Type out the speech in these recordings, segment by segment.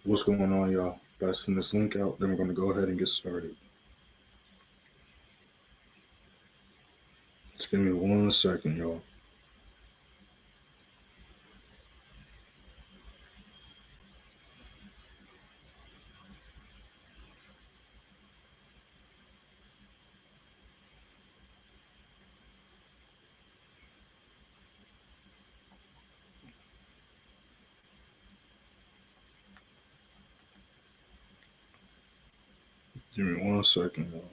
What's going on, y'all? Gotta send this link out, then we're going to go ahead and get started. Just give me 1 second, y'all. Give me 1 second, y'all.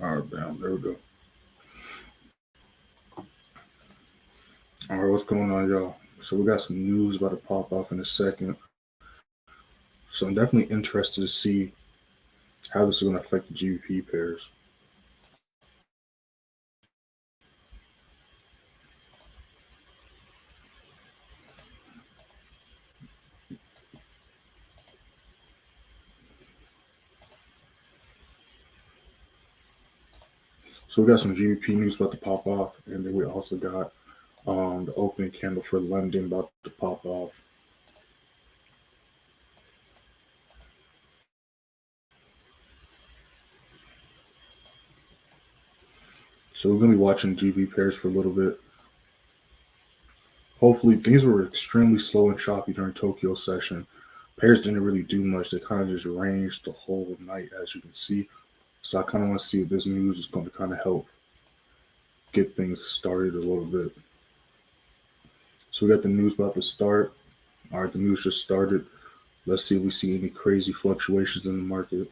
All right, bam, there we go. All right, what's going on, y'all? So we got some news about to pop off in a second. So I'm definitely interested to see how this is going to affect the GBP pairs. So we got some GBP news about to pop off, and then we also got the opening candle for London about to pop off. So we're going to be watching GB pairs for a little bit. Hopefully, things were extremely slow and choppy during Tokyo session. Pairs didn't really do much. They kind of just ranged the whole night, as you can see. So I kind of want to see if this news is going to kind of help get things started a little bit. So we got the news about to start. All right, the news just started. Let's see if we see any crazy fluctuations in the market.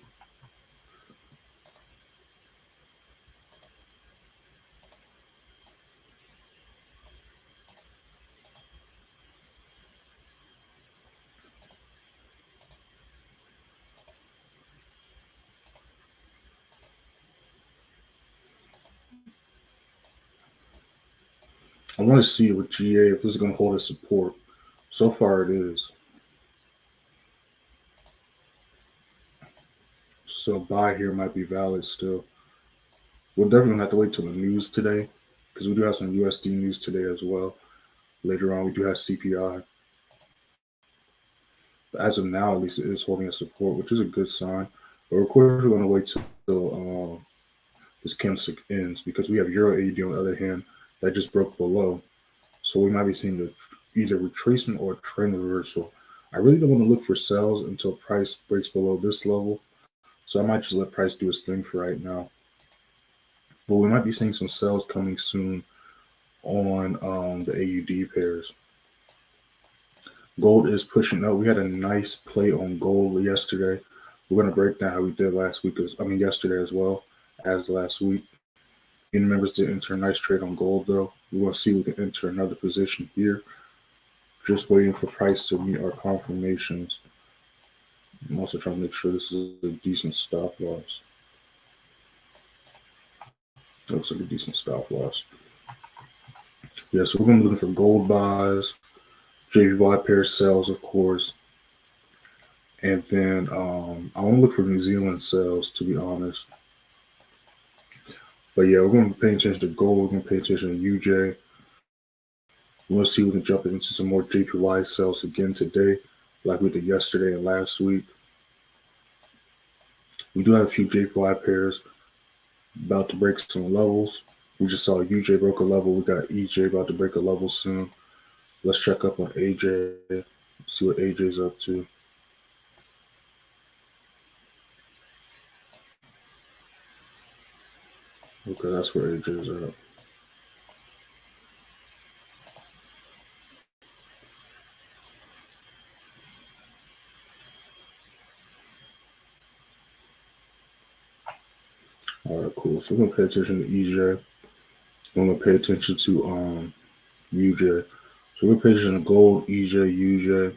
I want to see with GA if this is going to hold its support. So far it is. So buy here might be valid still. We'll definitely have to wait till the news today because we do have some USD news today as well. Later on, we do have CPI. But as of now, at least it is holding a support, which is a good sign. But of course, we're going to wait till this candlestick ends because we have Euro AUD on the other hand that just broke below. So we might be seeing either retracement or trend reversal. I really don't want to look for sells until price breaks below this level. So I might just let price do its thing for right now. But we might be seeing some sells coming soon on the AUD pairs. Gold is pushing up. We had a nice play on gold yesterday. We're going to break down how we did yesterday as well as last week. Union members did enter a nice trade on gold though. We want to see if we can enter another position here. Just waiting for price to meet our confirmations. I'm also trying to make sure this is a decent stop loss. Looks like a decent stop loss. Yeah, so we're going to be looking for gold buys, JPY pair sells, of course. And then I want to look for New Zealand sales, to be honest. But yeah, we're going to pay attention to gold. We're going to pay attention to UJ. We want to see if we can jump into some more JPY sales again today, like we did yesterday and last week. We do have a few JPY pairs about to break some levels. We just saw UJ broke a level. We got EJ about to break a level soon. Let's check up on AJ, see what AJ's up to. Okay, that's where AJ's at. All right, cool. So we're gonna pay attention to EJ. I'm gonna pay attention to UJ. So we're pay attention to gold, EJ, UJ.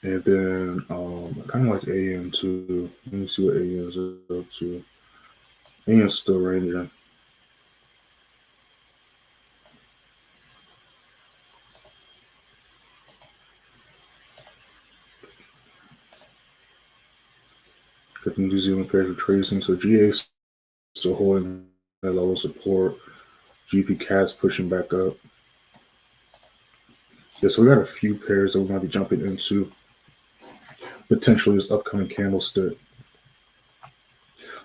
And then I kind of like AN too. Let me see what AN is up to. AN's still ranging. Got the New Zealand pairs retracing. So GA still holding that level of support. GP Cat's pushing back up. Yeah, so we got a few pairs that we're going to be jumping into potentially this upcoming candlestick.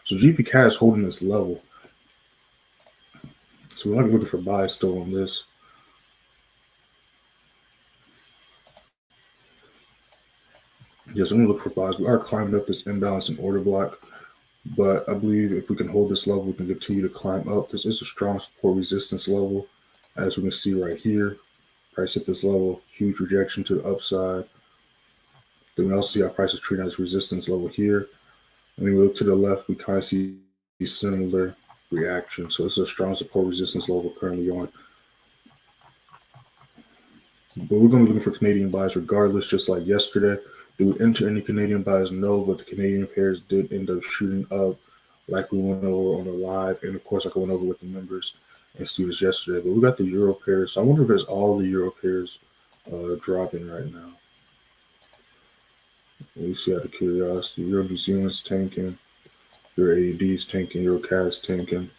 So GPCAD is holding this level. So we might be looking for buys still on this. Yes, I'm going to look for buys. We are climbing up this imbalance in order block, but I believe if we can hold this level, we can continue to climb up. This is a strong support resistance level, as we can see right here. Price at this level, huge rejection to the upside. Then we also see our price is treating as resistance level here. And when we look to the left, we kind of see similar reaction. So it's a strong support resistance level currently on. But we're going to be looking for Canadian buys regardless, just like yesterday. Do we enter any Canadian buys? No, but the Canadian pairs did end up shooting up like we went over on the live. And of course, like I went over with the members and students yesterday. But we got the Euro pairs. So I wonder if it's all the Euro pairs dropping right now. We see out of curiosity, Euro New Zealand's tanking, Euro AUD's tanking, Euro CAD's tanking.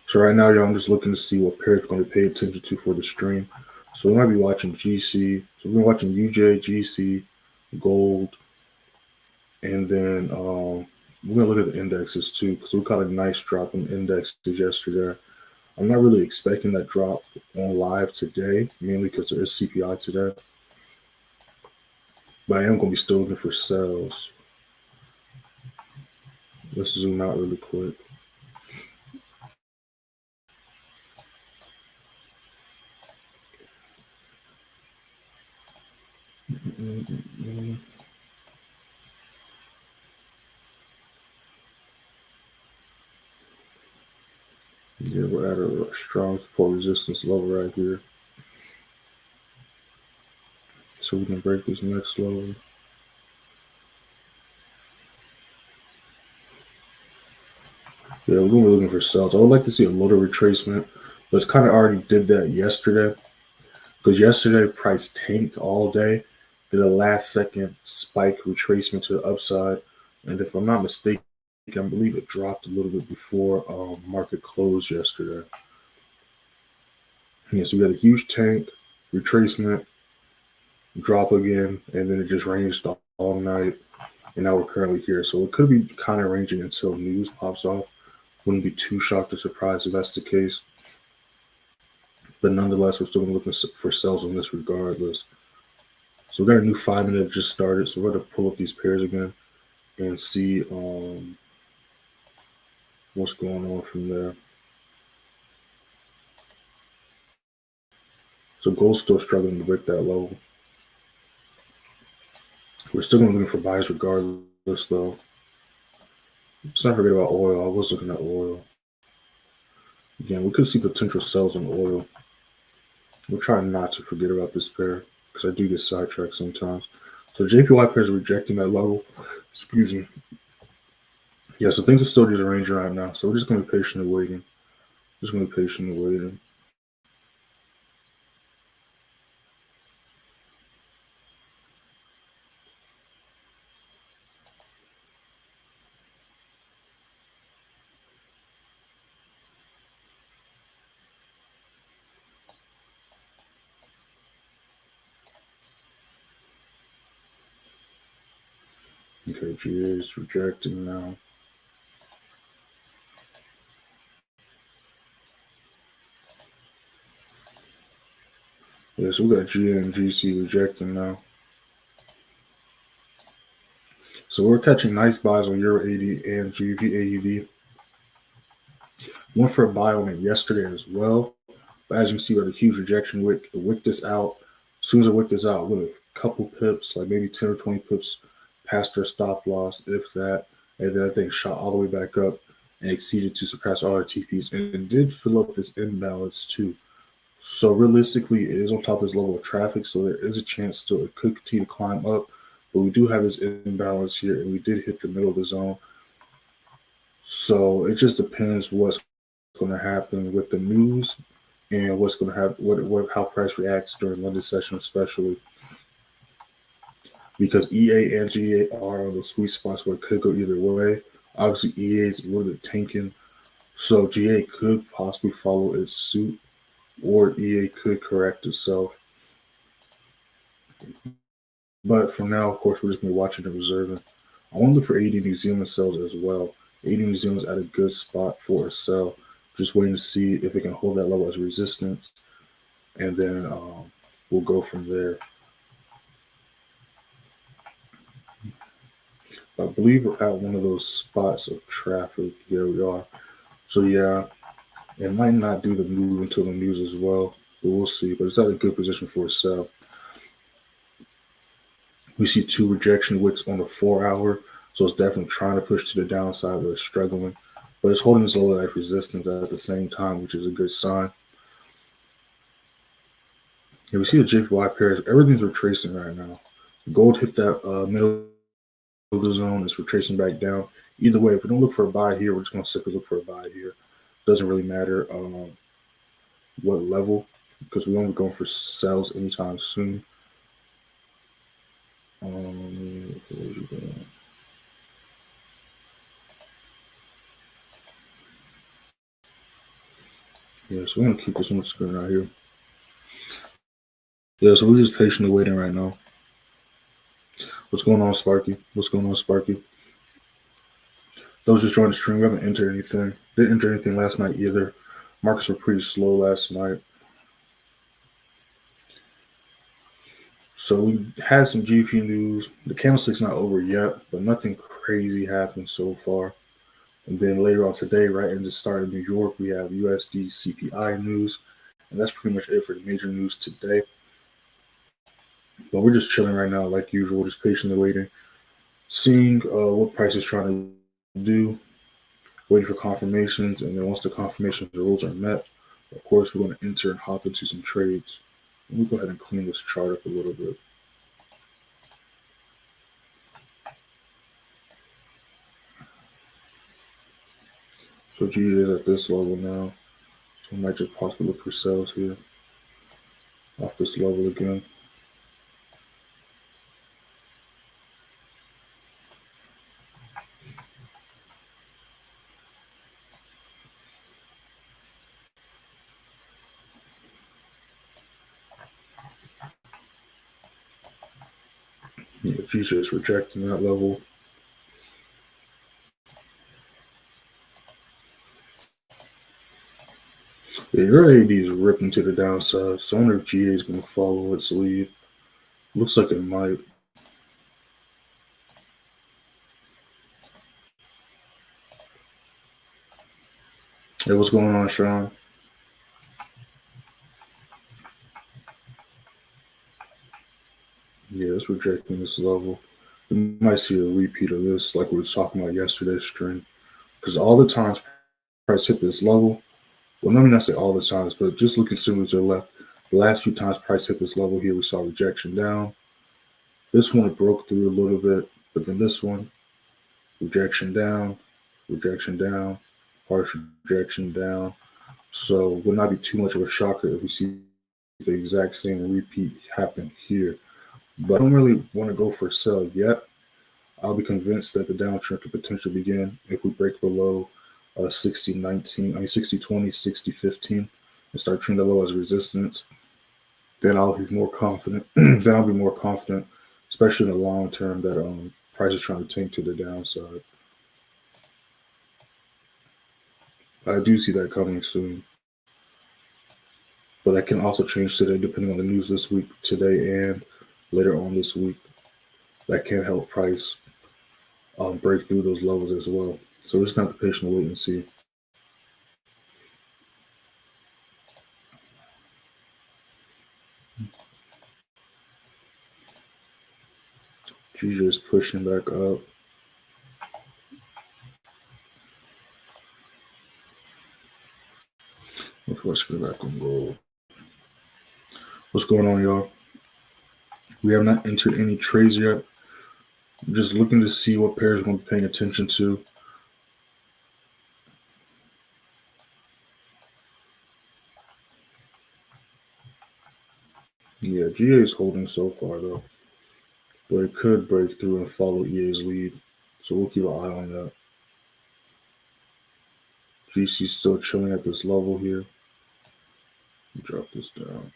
So right now, y'all, I'm just looking to see what pairs we're going to pay attention to for the stream. So we might be watching GC. So we're watching UJ, GC, gold, and then we're going to look at the indexes too, because we caught a nice drop in indexes yesterday. I'm not really expecting that drop on live today, mainly because there is CPI today. But I am going to be still looking for sales. Let's zoom out really quick. Yeah, we're at a strong support resistance level right here. So we can break this next level. Yeah, we're going to be looking for sales. I would like to see a little retracement, but it's kind of already did that yesterday. Because yesterday, price tanked all day, did a last second spike retracement to the upside. And if I'm not mistaken, I believe it dropped a little bit before market closed yesterday. Yeah, so we had a huge tank, retracement, drop again, and then it just ranged all night. And now we're currently here. So it could be kind of ranging until news pops off. Wouldn't be too shocked or surprised if that's the case. But nonetheless, we're still looking for sales on this regardless. So we got a new 5 minute that just started. So we're going to pull up these pairs again and see what's going on from there. So gold's still struggling to break that level. We're still going to be looking for buys regardless, though. Let's not forget about oil. I was looking at oil. Again, we could see potential sells on oil. We're trying not to forget about this pair because I do get sidetracked sometimes. So JPY pair is rejecting that level. Excuse me. Yeah, so things are still just ranging right now. So we're just going to be patiently waiting. Just going to be patiently waiting. Okay, GA is rejecting now. Yeah, so we got GA and GC rejecting now. So we're catching nice buys on Euro 80 and GBPJPY. Went for a buy on it yesterday as well. But as you can see, we had a huge rejection wick. It wicked this out. As soon as I wicked this out, with a couple pips, like maybe 10 or 20 pips past our stop loss, if that. And then I think shot all the way back up and exceeded to surpass all our TPs. And it did fill up this imbalance too. So realistically, it is on top of this level of traffic. So there is a chance still it could continue to climb up. But we do have this imbalance here, and we did hit the middle of the zone. So it just depends what's going to happen with the news and what's going to happen, how price reacts during London session, especially because EA and GA are on the sweet spots where it could go either way. Obviously, EA is a little bit tanking, so GA could possibly follow its suit. or EA could correct itself. But for now, of course, we're just going to be watching and observing. I want to look for 80 New Zealand sells as well. 80 New Zealand's at a good spot for a sell. Just waiting to see if it can hold that level as resistance. And then we'll go from there. I believe we're at one of those spots of traffic. Here we are. So yeah, it might not do the move until the news as well, but we'll see. But it's at a good position for a sell. We see 2 rejection wicks on the 4-hour, so it's definitely trying to push to the downside, but it's struggling. But it's holding its low life resistance at the same time, which is a good sign. Yeah, we see the JPY pairs. Everything's retracing right now. Gold hit that middle of the zone. It's retracing back down. Either way, if we don't look for a buy here, we're just going to simply look for a buy here. Doesn't really matter what level, because we won't be going for sells anytime soon. Yeah, so we're going to keep this on the screen right here. Yeah, so we're just patiently waiting right now. What's going on, Sparky? What's going on, Sparky? Those just joined the stream, we haven't entered anything. Didn't enter anything last night either. Markets were pretty slow last night. So we had some GP news. The candlestick's not over yet, but nothing crazy happened so far. And then later on today, right in the start of New York, we have USD CPI news. And that's pretty much it for the major news today. But we're just chilling right now, like usual, just patiently waiting, seeing what price is trying to do, waiting for confirmations. And then once the confirmation rules are met, of course, we're going to enter and hop into some trades. Let me go ahead and clean this chart up a little bit. So G is at this level now. So I might just possibly look for sales here off this level again. Yeah, GJ is rejecting that level. Yeah, your AD is ripping to the downside. So I wonder if GA is going to follow its lead. Looks like it might. Hey, what's going on, Shawn? Yeah, it's rejecting this level. We might see a repeat of this, like we were talking about yesterday's stream. Because all the times price hit this level, well, let me not say all the times, but just looking similar to the left, the last few times price hit this level here, we saw rejection down. This one, it broke through a little bit, but then this one, rejection down, harsh rejection down. So would not be too much of a shocker if we see the exact same repeat happen here. But I don't really want to go for a sell yet. I'll be convinced that the downtrend could potentially begin if we break below 60-20, 60-15, and start treating the low as resistance. Then I'll be more confident. Especially in the long term, that price is trying to tank to the downside. I do see that coming soon. But that can also change today depending on the news this week, today and later on this week. That can help price break through those levels as well. So we're just going to have to patiently wait and see. GJ is pushing back up. Let's go back on gold. What's going on, y'all? We have not entered any trades yet. I'm just looking to see what pairs we're going to be paying attention to. Yeah, GA is holding so far though, but it could break through and follow EA's lead. So we'll keep an eye on that. GC still chilling at this level here. Drop this down.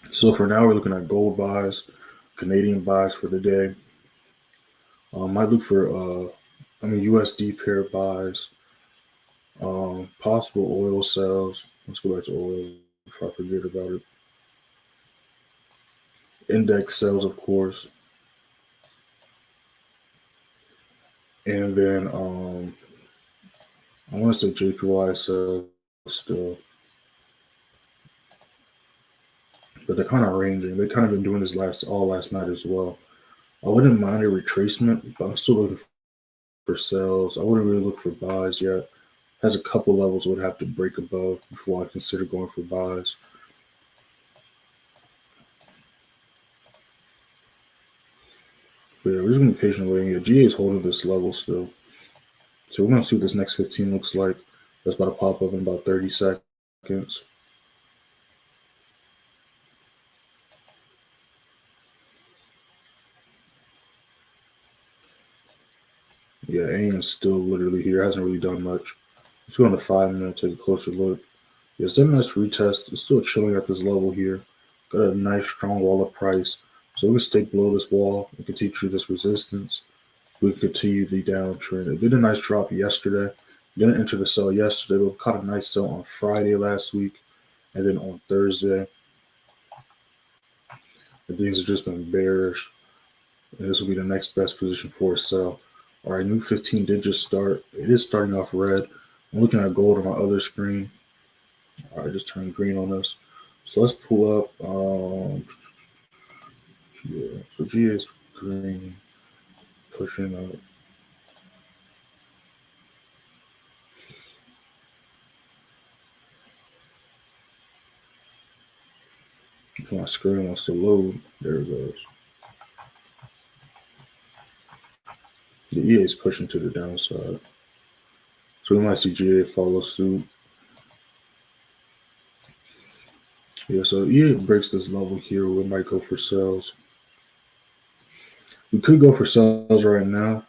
So for now, we're looking at gold buys, Canadian buys for the day. Might look for USD pair buys, possible oil sales. Let's go back to oil before I forget about it. Index sales, of course. And then I want to say JPY sales still. But they're kind of ranging. They kind of been doing this last night as well. I wouldn't mind a retracement, but I'm still looking for sales. I wouldn't really look for buys yet. Has a couple levels would have to break above before I consider going for buys. But yeah, we're just gonna be patient waiting. Yeah, GA is holding this level still. So we're gonna see what this next 15 looks like. That's about to pop up in about 30 seconds. Yeah, AN's still literally here. Hasn't really done much. Let's go on the 5-minute, take a closer look. Yeah, 7-minute retest. It's still chilling at this level here. Got a nice strong wall of price. So we're gonna stay below this wall and continue through this resistance. We can continue the downtrend. It did a nice drop yesterday. Didn't enter the sell yesterday, but caught a nice sell on Friday last week, and then on Thursday. The things have just been bearish. And this will be the next best position for a sell. All right, new 15 did just start. It is starting off red. I'm looking at gold on my other screen. All right, just turned green on this. So let's pull up. Yeah, so G is green, pushing up. If my screen wants to load, there it goes. The EA is pushing to the downside. So we might see GA follow suit. Yeah, so EA breaks this level here. We might go for sales. We could go for sales right now,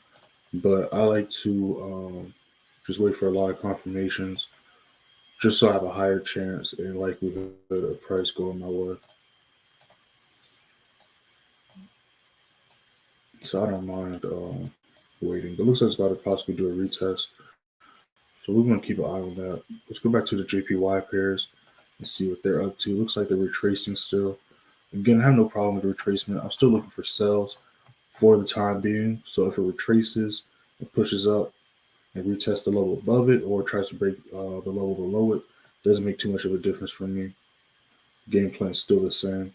but I like to just wait for a lot of confirmations, just so I have a higher chance and likelihood of price going my way. So I don't mind waiting. But it looks like it's about to possibly do a retest. So we're going to keep an eye on that. Let's go back to the JPY pairs and see what they're up to. Looks like they're retracing still. Again, I have no problem with the retracement. I'm still looking for sales for the time being. So if it retraces and pushes up and retests the level above it or tries to break the level below it, doesn't make too much of a difference for me. Game plan is still the same.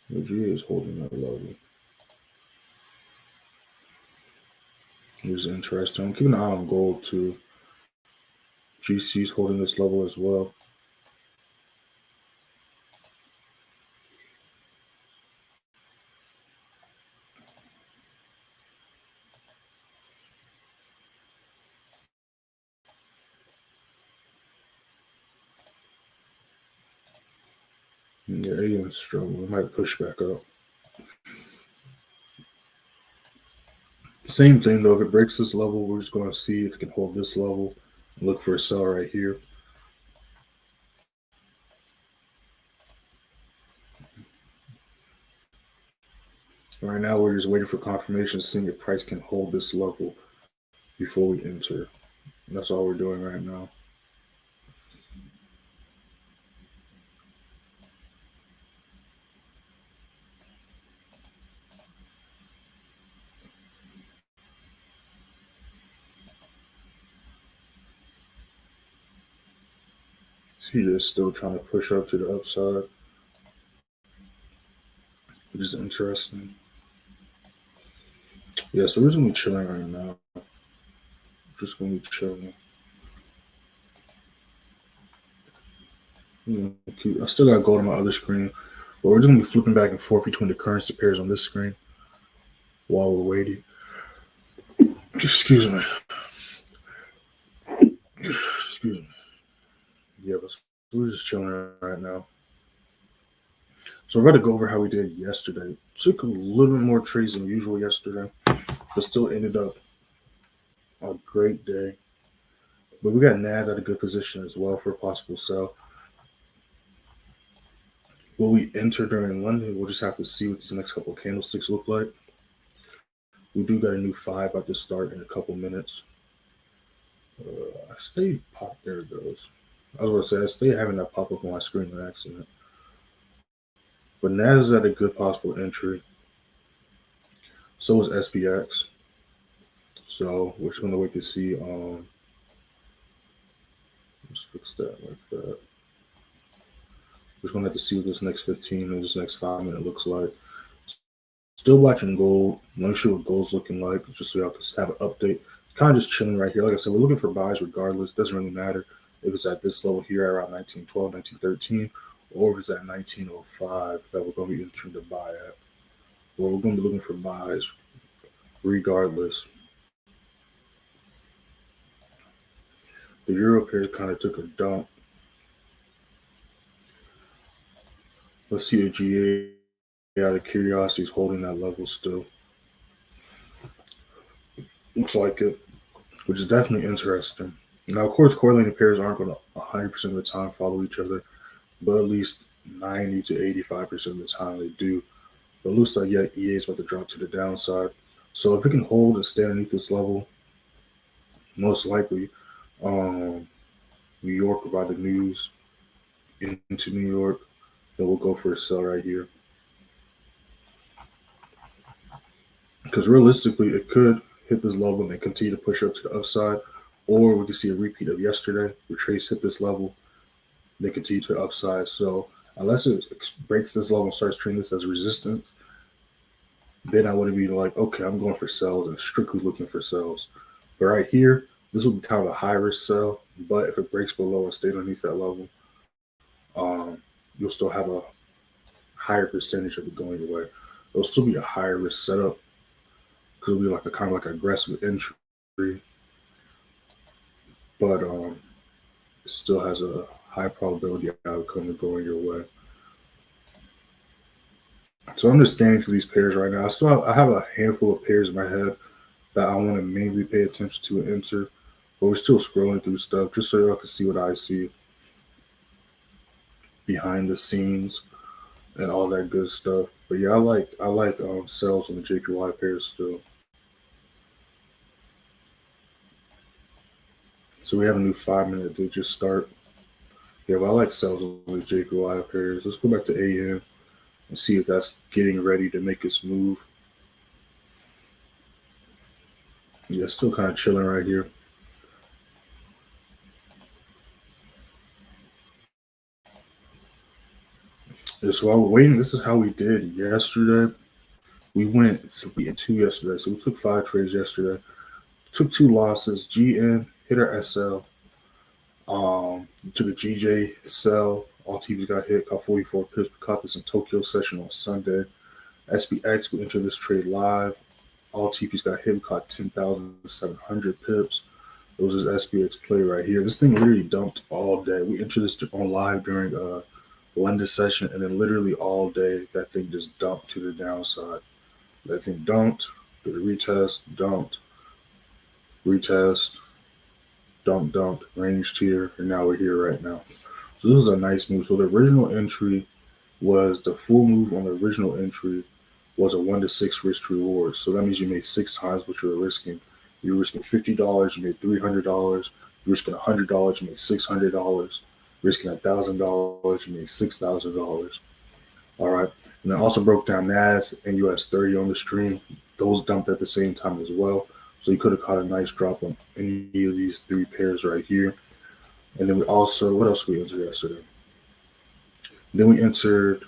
The GA is holding that level. It's interesting. I'm keeping an eye on gold too. GC is holding this level as well. Yeah, AM's struggling. It might push back up. Same thing though. If it breaks this level, we're just going to see if it can hold this level and look for a sell right here. Right now, we're just waiting for confirmation, seeing if price can hold this level before we enter. And that's all we're doing right now. See, it's still trying to push up to the upside, which is interesting. Yeah, so we're just gonna be chilling right now. Just gonna be chilling. I still got gold on my other screen, but we're just gonna be flipping back and forth between the currency pairs on this screen while we're waiting. Excuse me. Excuse me. Yeah, let's we're just chilling right now. So we're about to go over how we did yesterday. Took a little bit more trades than usual yesterday, but still ended up a great day. But we got NAS at a good position as well for a possible sell. Will we enter during London? We'll just have to see what these next couple of candlesticks look like. We do got a new 5 about to start in a couple minutes. I stay pop. There it goes. I was going to say I stay having that pop up on my screen on accident. But NAS is at a good possible entry. So is SPX. So we're just going to wait to see. Let's fix that like that. We're just going to have to see what this next 15 or this next 5 minute looks like. Still watching gold. Let me show what gold's looking like, just so y'all can have an update. Kind of just chilling right here. Like I said, we're looking for buys regardless. Doesn't really matter if it's at this level here around 1912, 1913, or if it's at 1905 that we're going to be entering to buy at. Well, we're going to be looking for buys regardless. The euro pair kind of took a dump. Let's see a GA out of curiosity is holding that level still. Looks like it, which is definitely interesting. Now, of course, correlated pairs aren't going to 100% of the time follow each other, but at least 90 to 85% of the time they do. But it looks like, yeah, EA is about to drop to the downside. So if it can hold and stay underneath this level, most likely New York will buy the news into New York. Then we'll go for a sell right here. Because realistically, it could hit this level and then continue to push up to the upside, or we could see a repeat of yesterday, where Trace hit this level, they continue to the upside. So unless it breaks this level and starts treating this as resistance, then I wouldn't be like, okay, I'm going for sells and strictly looking for sells. But right here, this would be kind of a high risk sell. But if it breaks below and stays underneath that level, you'll still have a higher percentage of it going away. It'll still be a higher risk setup because it'll be like a kind of like aggressive entry, but it still has a high probability of outcome of going your way. So I'm just scanning for these pairs right now. I have a handful of pairs in my head that I want to mainly pay attention to and enter, but we're still scrolling through stuff just so y'all can see what I see behind the scenes and all that good stuff. But yeah, I like sells on the JPY pairs still. So we have a new 5 minute to just start. Yeah, but I like sells on the JPY pairs. Let's go back to AM and see if that's getting ready to make its move. Yeah, still kind of chilling right here. Yeah, so while we're waiting, this is how we did yesterday. We went 3 and 2 yesterday. So we took 5 trades yesterday. Took 2 losses. GN hit our SL. Took a GJ sell. All TVs got hit. Caught 44 pips. We caught this in Tokyo session on Sunday. SPX, we entered this trade live. All TPs got hit. We caught 10,700 pips. It was this SPX play right here. This thing literally dumped all day. We entered this on live during the London session, and then literally all day that thing just dumped to the downside. That thing dumped, did a retest, dumped, retest, dumped, ranged here, and now we're here right now. So this is a nice move. So the original entry was the full move on the original entry was a 1 to 6 risk reward. So that means you made 6 times what you were risking. You're risking $50, you made $300. You're risking $100, you made $600. Risking $1,000, you made $6,000. All right. And I also broke down NAS and US30 on the stream. Those dumped at the same time as well. So you could have caught a nice drop on any of these 3 pairs right here. And then we also, what else we entered yesterday? Then we entered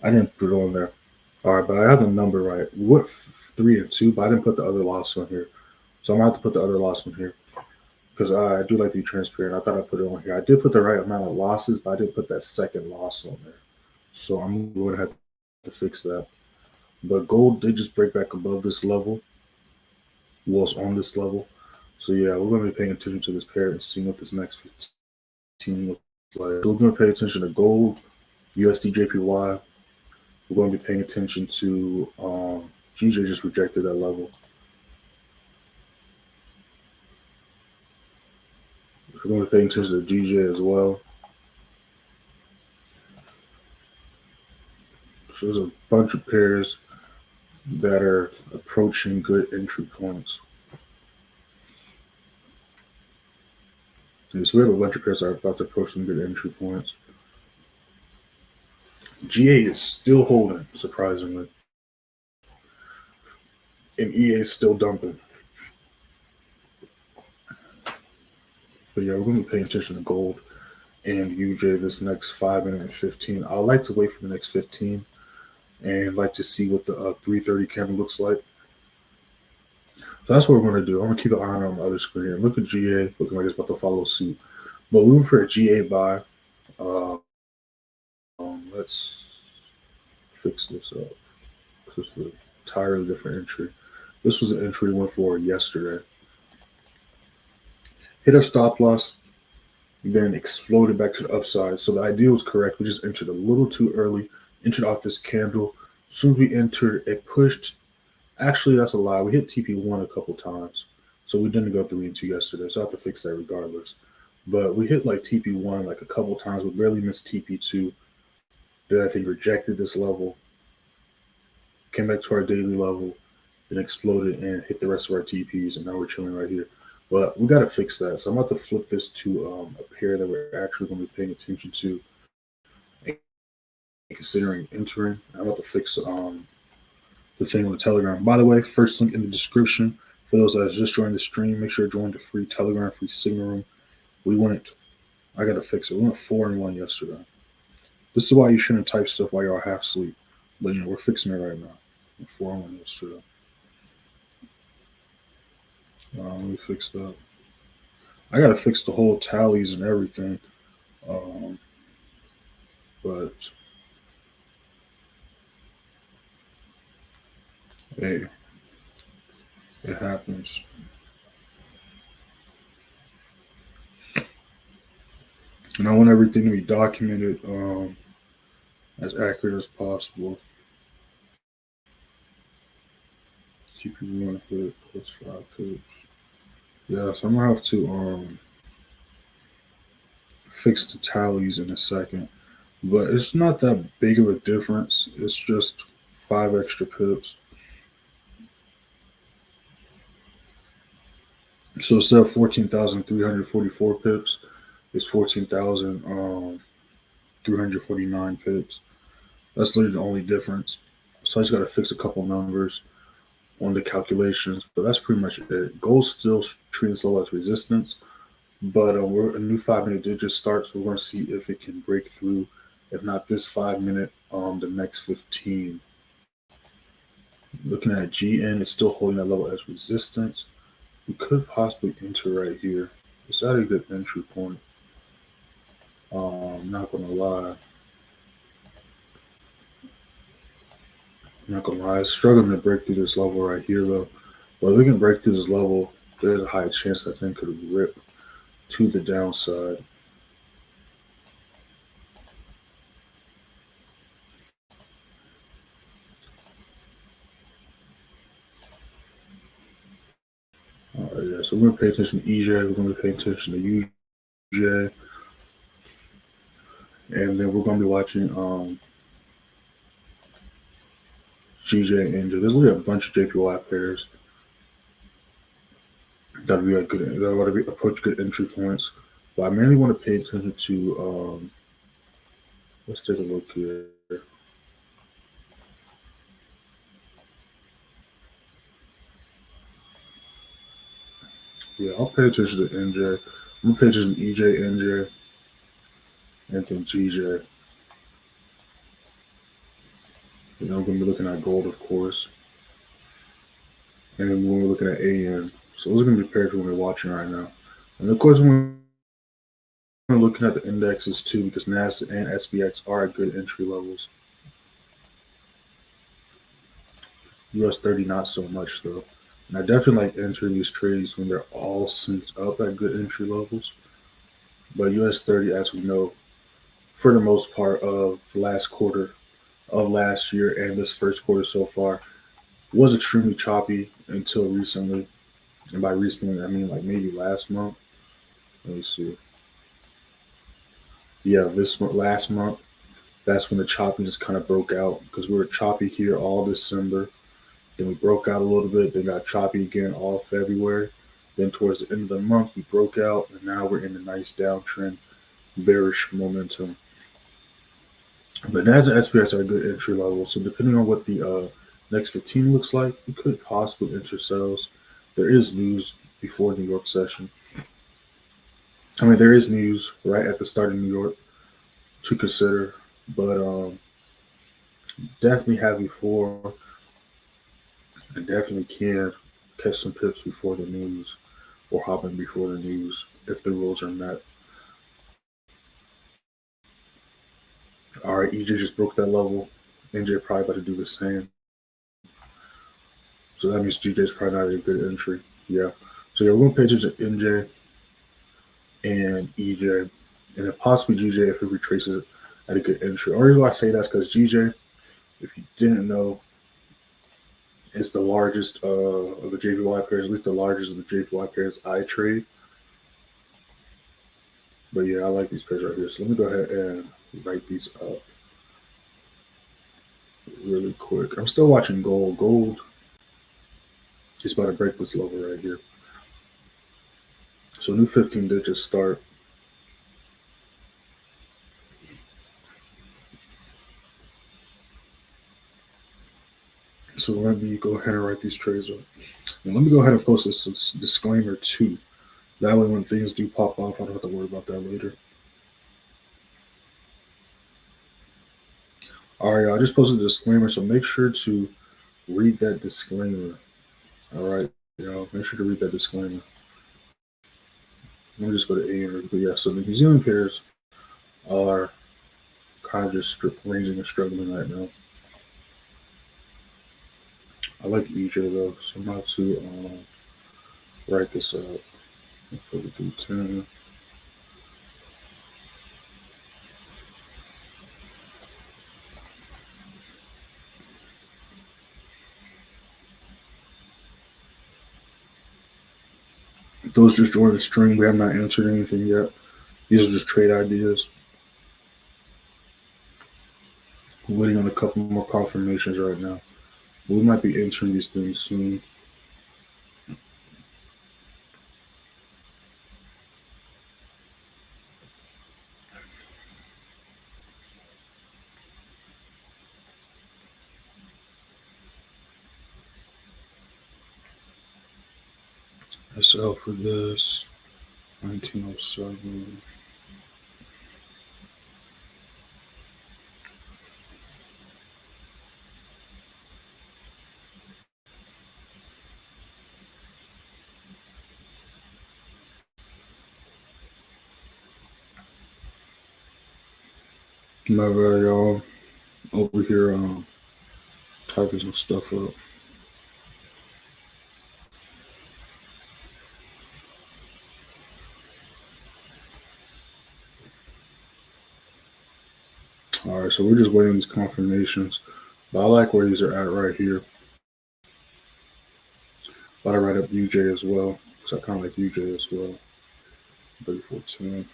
I didn't put it on there. All right, but I have the number right. We went 3 and 2, but I didn't put the other loss on here. So I'm going to have to put the other loss on here because I do like to be transparent. I thought I put it on here. I did put the right amount of losses, but I didn't put that second loss on there. So I'm going to have to fix that. But gold did just break back above this level. Was on this level. So yeah, we're going to be paying attention to this pair and seeing what this next 15 looks like. So we're going to pay attention to gold, USD/JPY. We're going to be paying attention to GJ just rejected that level. We're going to be paying attention to GJ as well. So there's a bunch of pairs that are approaching good entry points. Okay, so we have a bunch of pairs that are about to approach some good entry points. GA is still holding, surprisingly. And EA is still dumping. But yeah, we're going to be paying attention to gold and UJ this next 5 minute and 15. I like to wait for the next 15 and like to see what the 330 candle looks like. So that's what we're going to do. I'm going to keep an eye on the other screen here. Look at GA looking like it's about to follow suit. But we went for a GA buy. Let's fix this up. This is an entirely different entry. This was an entry we went for yesterday. Hit our stop loss, then exploded back to the upside. So the idea was correct. We just entered a little too early, entered off this candle. As soon as we entered, it pushed. Actually, that's a lie. We hit TP1 a couple times. So we didn't go 3 and 2 yesterday. So I have to fix that regardless. But we hit like TP1 like a couple times. We barely missed TP2. Then I think rejected this level. Came back to our daily level. Then exploded and hit the rest of our TPs. And now we're chilling right here. But we got to fix that. So I'm about to flip this to a pair that we're actually going to be paying attention to and considering entering. I'm about to fix the thing on the Telegram. By the way, first link in the description. For those that just joined the stream, make sure to join the free Telegram, free signal room. I got to fix it. We went 4-1 yesterday. This is why you shouldn't type stuff while you're half asleep. But, we're fixing it right now. 4-1 yesterday. Let me fix that. I got to fix the whole tallies and everything. But, hey, it happens. And I want everything to be documented as accurate as possible. TP1 pip plus 5 pips. Yeah, so I'm gonna have to fix the tallies in a second. But it's not that big of a difference. It's just 5 extra pips. So instead of 14,344 pips, it's 14,349 pips. That's literally the only difference. So I just got to fix a couple numbers on the calculations, but that's pretty much it. Gold still treating this level as resistance, but a new 5 minute did just start, so we're going to see if it can break through. If not this 5 minute, the next 15. Looking at GN, it's still holding that level as resistance. We could possibly enter right here. Is that a good entry point? I'm not gonna lie. It's struggling to break through this level right here though. Well, if we can break through this level, there's a high chance that thing could rip to the downside. Yeah, so we're gonna pay attention to EJ, we're gonna pay attention to UJ, and then we're gonna be watching GJ and NJ. There's really a bunch of JPY pairs that ought to approach good entry points. But I mainly want to pay attention to let's take a look here. Yeah, I'll pay attention to NJ. I'm gonna pay attention to EJ, NJ, and then GJ. I'm gonna be looking at gold, of course, and then we're looking at AN. So those are gonna be pairs we're watching right now, and of course we're looking at the indexes too because NAS and SPX are at good entry levels. US30 not so much though. And I definitely like entering these trades when they're all synced up at good entry levels. But US30, as we know, for the most part of the last quarter of last year and this first quarter so far, was extremely choppy until recently. And by recently, I mean like maybe last month. Let me see. Yeah, last month, that's when the choppiness kind of broke out because we were choppy here all December. Then we broke out a little bit, then got choppy again all February. Then towards the end of the month, we broke out, and now we're in a nice downtrend, bearish momentum. But NAS and SPX are a good entry level. So depending on what the next 15 looks like, we could possibly enter sales. There is news before New York session. I mean, there is news right at the start of New York to consider, but definitely have before and definitely can catch some pips before the news or hop in before the news if the rules are met. All right, EJ just broke that level. NJ probably about to do the same. So that means GJ's probably not a good entry. Yeah. So yeah, we're going to pay attention to NJ and EJ. And then possibly GJ if it retraces at a good entry. The only reason why I say that's because GJ, if you didn't know, is the largest of the JPY pairs, at least the largest of the JPY pairs I trade. But yeah, I like these pairs right here. So let me go ahead and write these up really quick. I'm still watching gold. Gold is about to break this level right here. So new 15 did just start. So let me go ahead and write these trades up. And let me go ahead and post this disclaimer too. That way when things do pop off, I don't have to worry about that later. All right, I just posted a disclaimer, so make sure to read that disclaimer. All right, y'all, make sure to read that disclaimer. Let me just go to A. But yeah, so the New Zealand pairs are kind of just ranging and struggling right now. I like EJ though, so I'm about to write this up. Let's put it through 10. Those just joined the stream. We have not answered anything yet. These are just trade ideas. We're waiting on a couple more confirmations right now. We might be entering these things soon. SL for this. 1907. My bad, y'all. Over here, typing some stuff up. All right, so we're just waiting on these confirmations. But I like where these are at right here. But I write up UJ as well, because I kind of like UJ as well. 3410.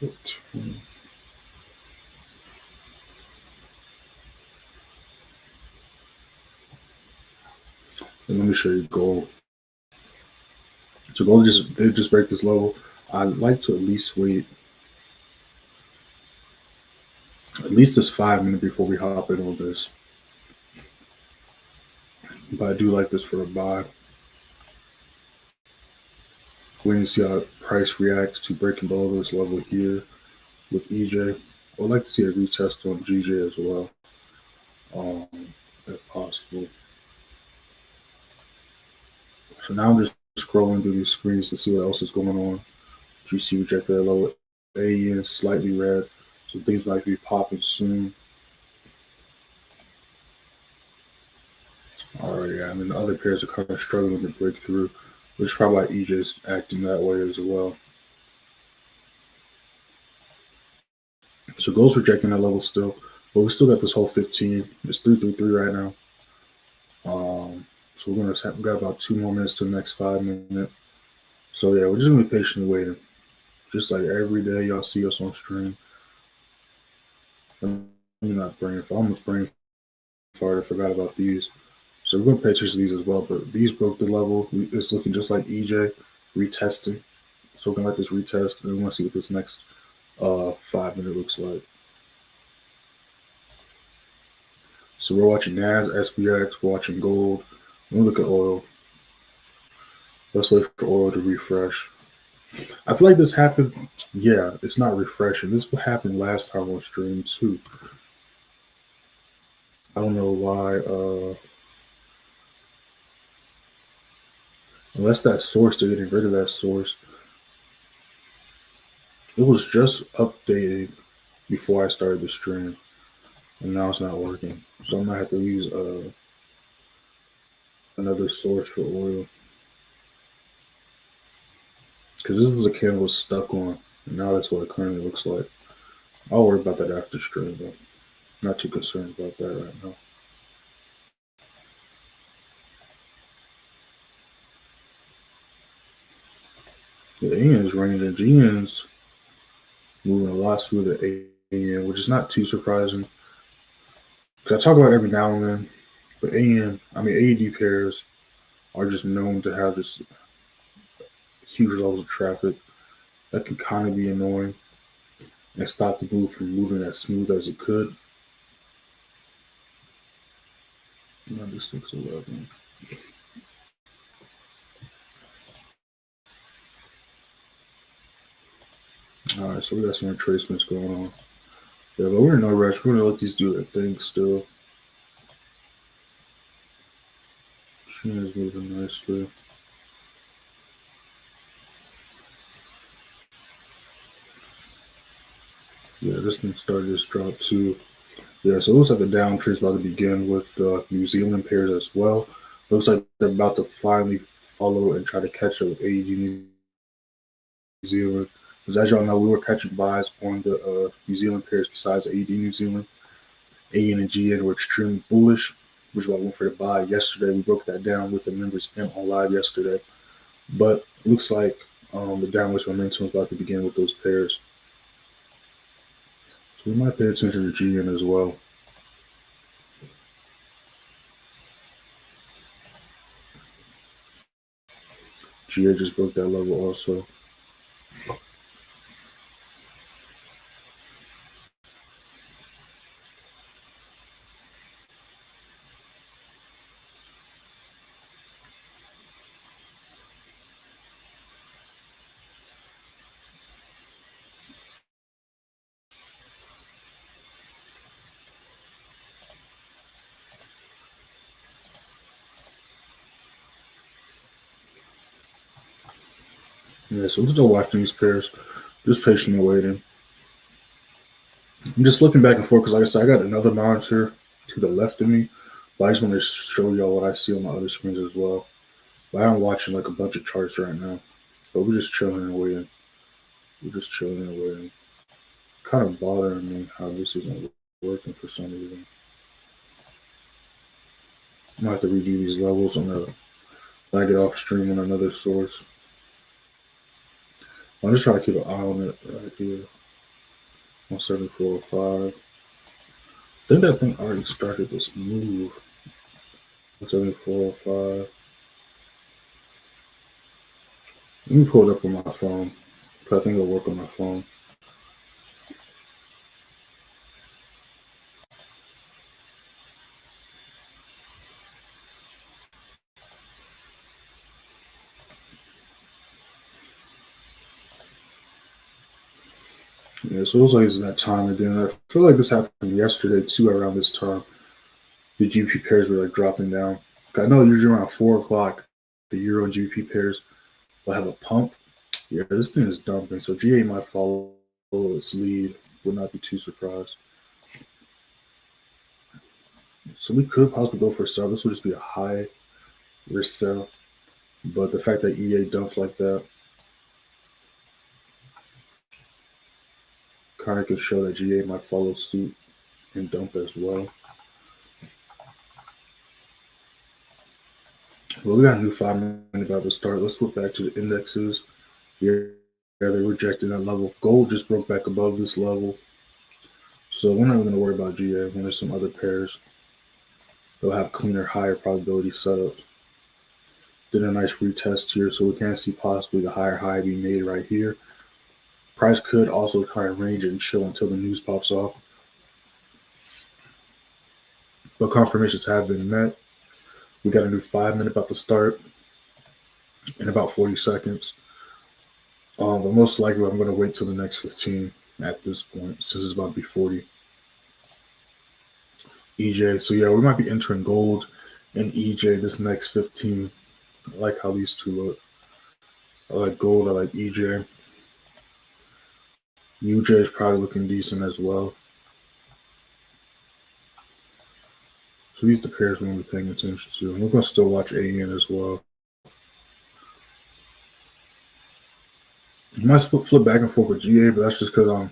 14. And let me show you gold. So gold did just break this level. I'd like to at least wait at least this 5 minutes before we hop in on this. But I do like this for a buy. Waiting to see how price reacts to breaking below this level here with EJ. I would like to see a retest on GJ as well, if possible. So now I'm just scrolling through these screens to see what else is going on. GC rejected that low AEN slightly red, so things might be popping soon. All right, yeah, and then the other pairs are kind of struggling to break through, which is probably why EJ's acting that way as well. So gold's rejecting that level still, but we still got this whole 15. It's 333 right now. So we're gonna we got about 2 more minutes to the next 5 minutes. So yeah, we're just gonna be patiently waiting. Just like every day y'all see us on stream. I'm not brain, I almost brain farted. I forgot about these. So we're gonna pay attention to these as well. But these broke the level. It's looking just like EJ retesting. So we're gonna let this retest, and we want to see what this next 5 minute looks like. So we're watching NAS, SPX, we're watching gold. Let me look at oil. Let's wait for oil to refresh. I feel like this happened. Yeah, it's not refreshing. This happened last time on stream too. I don't know why. Unless that source, they're getting rid of that source. It was just updated before I started the stream, and now it's not working. So I might have to use another source for oil, because this was a candle was stuck on, and now that's what it currently looks like. I'll worry about that after stream, though. Not too concerned about that right now. The AN's ranging. GN's moving a lot smoother AN, which is not too surprising. Because I talk about it every now and then, but AED pairs are just known to have just huge levels of traffic that can kind of be annoying and stop the move from moving as smooth as it could. 96.11. All right, so we got some retracements going on. Yeah, but we're in no rush. We're gonna let these do their thing still. She is moving nicely. Yeah, this one started this drop too. Yeah, so it looks like the downtrend's about to begin with New Zealand pairs as well. Looks like they're about to finally follow and try to catch up with AED New Zealand. Because as y'all know, we were catching buys on the New Zealand pairs besides AED New Zealand. AN and GN were extremely bullish, which is why I went for the buy yesterday. We broke that down with the members on live yesterday. But it looks like the downwards momentum is about to begin with those pairs. So we might pay attention to GN as well. GA just broke that level also. Yeah, so we're still watching these pairs, just patiently waiting. I'm just looking back and forth because, like I said, I got another monitor to the left of me, but I just want to show y'all what I see on my other screens as well. But I'm watching like a bunch of charts right now, but we're just chilling and waiting. We're just chilling and waiting. It's kind of bothering me how this isn't working for some reason. I might have to redo these levels when I get off stream on another source. I'm just trying to keep an eye on it right here. 174.5. I think that thing already started this move. 174.5. Let me pull it up on my phone. I think it'll work on my phone. Yeah, so it looks like it's that time again. I feel like this happened yesterday too around this time. The GBP pairs were like dropping down. I know usually around 4 o'clock, the Euro and GBP pairs will have a pump. Yeah, this thing is dumping. So GA might follow its lead. Would not be too surprised. So we could possibly go for a sell. This would just be a high risk sell. But the fact that EA dumps like that kind of could show that GA might follow suit and dump as well. Well, we got a new 5 minute about to start. Let's look back to the indexes. Here, they rejected that level. Gold just broke back above this level. So we're not going to worry about GA. When there's some other pairs, they'll have cleaner, higher probability setups. Did a nice retest here, so we can see possibly the higher high being made right here. Price could also kind of range and chill until the news pops off. But confirmations have been met. We got a new 5 minute about to start in about 40 seconds. But most likely I'm going to wait till the next 15 at this point, since it's about to be 40. EJ. So yeah, we might be entering gold and EJ this next 15. I like how these two look. I like gold. I like EJ. UJ is probably looking decent as well. So these are the pairs we're going to be paying attention to. And we're going to still watch AN as well. You might flip back and forth with GA, but that's just because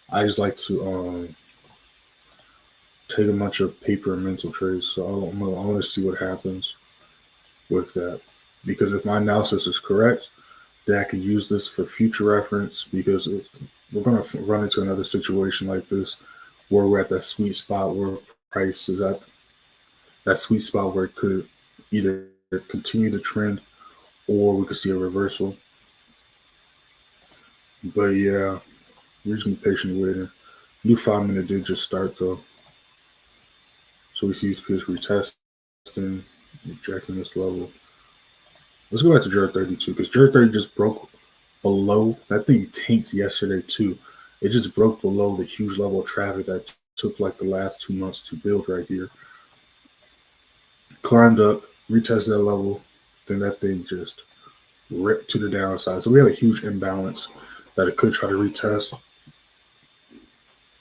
I just like to take a bunch of paper and mental trades. So I want to see what happens with that. Because if my analysis is correct, then I can use this for future reference. Because if we're going to run into another situation like this, where we're at that sweet spot where price is at that sweet spot where it could either continue the trend or we could see a reversal. But yeah, we're just gonna be patiently waiting. New 5 minute did just start though. So we see these pairs retesting, rejecting this level. Let's go back to GBPJPY because GBPJPY just broke below. That thing tanked yesterday too. It just broke below the huge level of traffic that took like the last 2 months to build right here. Climbed up, retested that level, then that thing just ripped to the downside. So we have a huge imbalance that it could try to retest.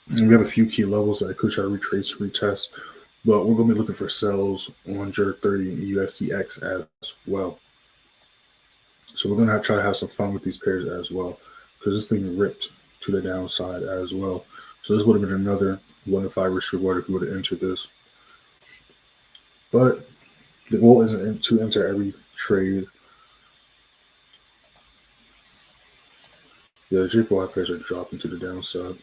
And we have a few key levels that it could try to retrace, retest. But we're going to be looking for sells on GBPJPY and USDX as well. So we're going to try to have some fun with these pairs as well, because this thing ripped to the downside as well. So this would have been another 1 to 5 risk reward if we would have entered this. But the goal isn't to enter every trade. Yeah, the JPY pairs are dropping to the downside.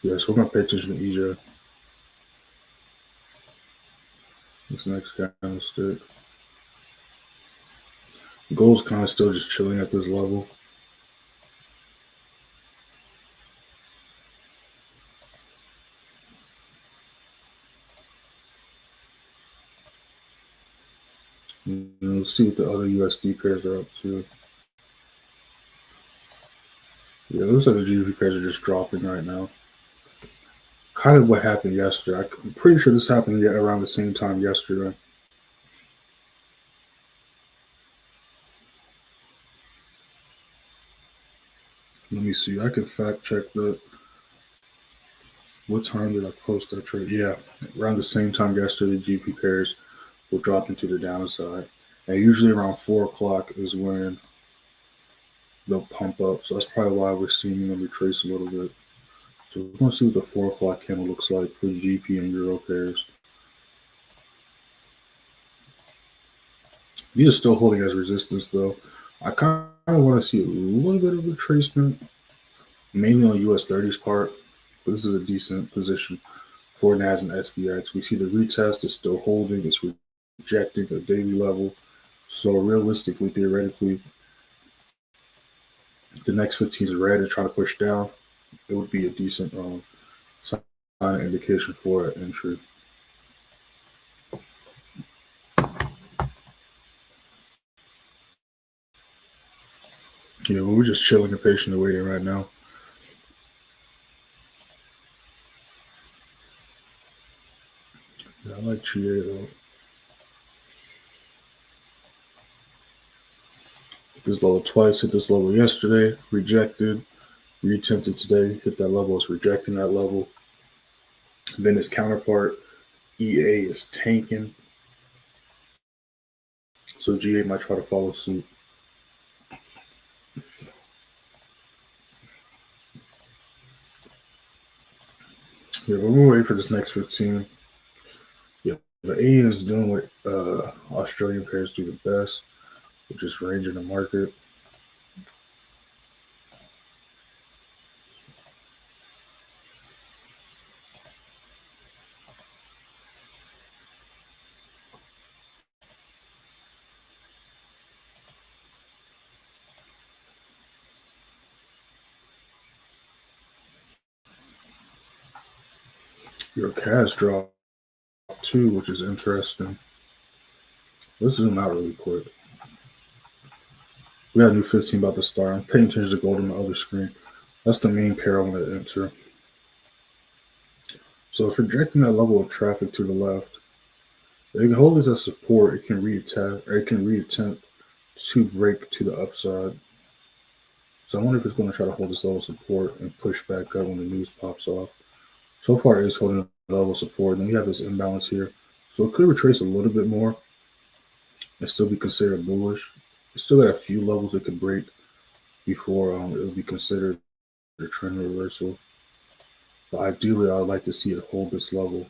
Yes, we're going to pay attention to EJ. This next candlestick. Gold's kind of still just chilling at this level. And we'll see what the other USD pairs are up to. Yeah, it looks like the GBP pairs are just dropping right now. Kind of what happened yesterday. I'm pretty sure this happened around the same time yesterday. Let me see. I can fact check that. What time did I post that trade? Yeah, around the same time yesterday, GBP pairs will drop into the downside. And usually around 4 o'clock is when they'll pump up. So that's probably why we're seeing them retrace a little bit. So we're going to see what the 4 o'clock candle looks like for GP and Euro pairs. These are still holding as resistance though. I kind of want to see a little bit of retracement, mainly on US30's part. But this is a decent position for NAS and SPX. We see the retest is still holding. It's rejecting a daily level. So realistically, theoretically, if the next 15 is red and trying to push down, it would be a decent sign and indication for an entry. Yeah, we're just chilling and patiently waiting right now. Yeah, I like GA though. Hit this level twice, hit this level yesterday, rejected, reattempted today, hit that level, it's rejecting that level. Then its counterpart, EA, is tanking. So GA might try to follow suit. Yeah, but we'll wait for this next 15. Yeah, the A is doing what Australian pairs do the best, which is ranging the market. Your cash dropped too, which is interesting. Let's zoom out really quick. We got a new 15 about to start. I'm paying attention to gold on the other screen. That's the main pair I want to enter. So if rejecting that level of traffic to the left, if it can hold this as support, it can reattack, or it can reattempt to break to the upside. So I wonder if it's going to try to hold this level of support and push back up when the news pops off. So far, it's holding the level of support. And then we have this imbalance here. So it could retrace a little bit more and still be considered bullish. It's still got a few levels it could break before it'll be considered a trend reversal. But ideally, I would like to see it hold this level,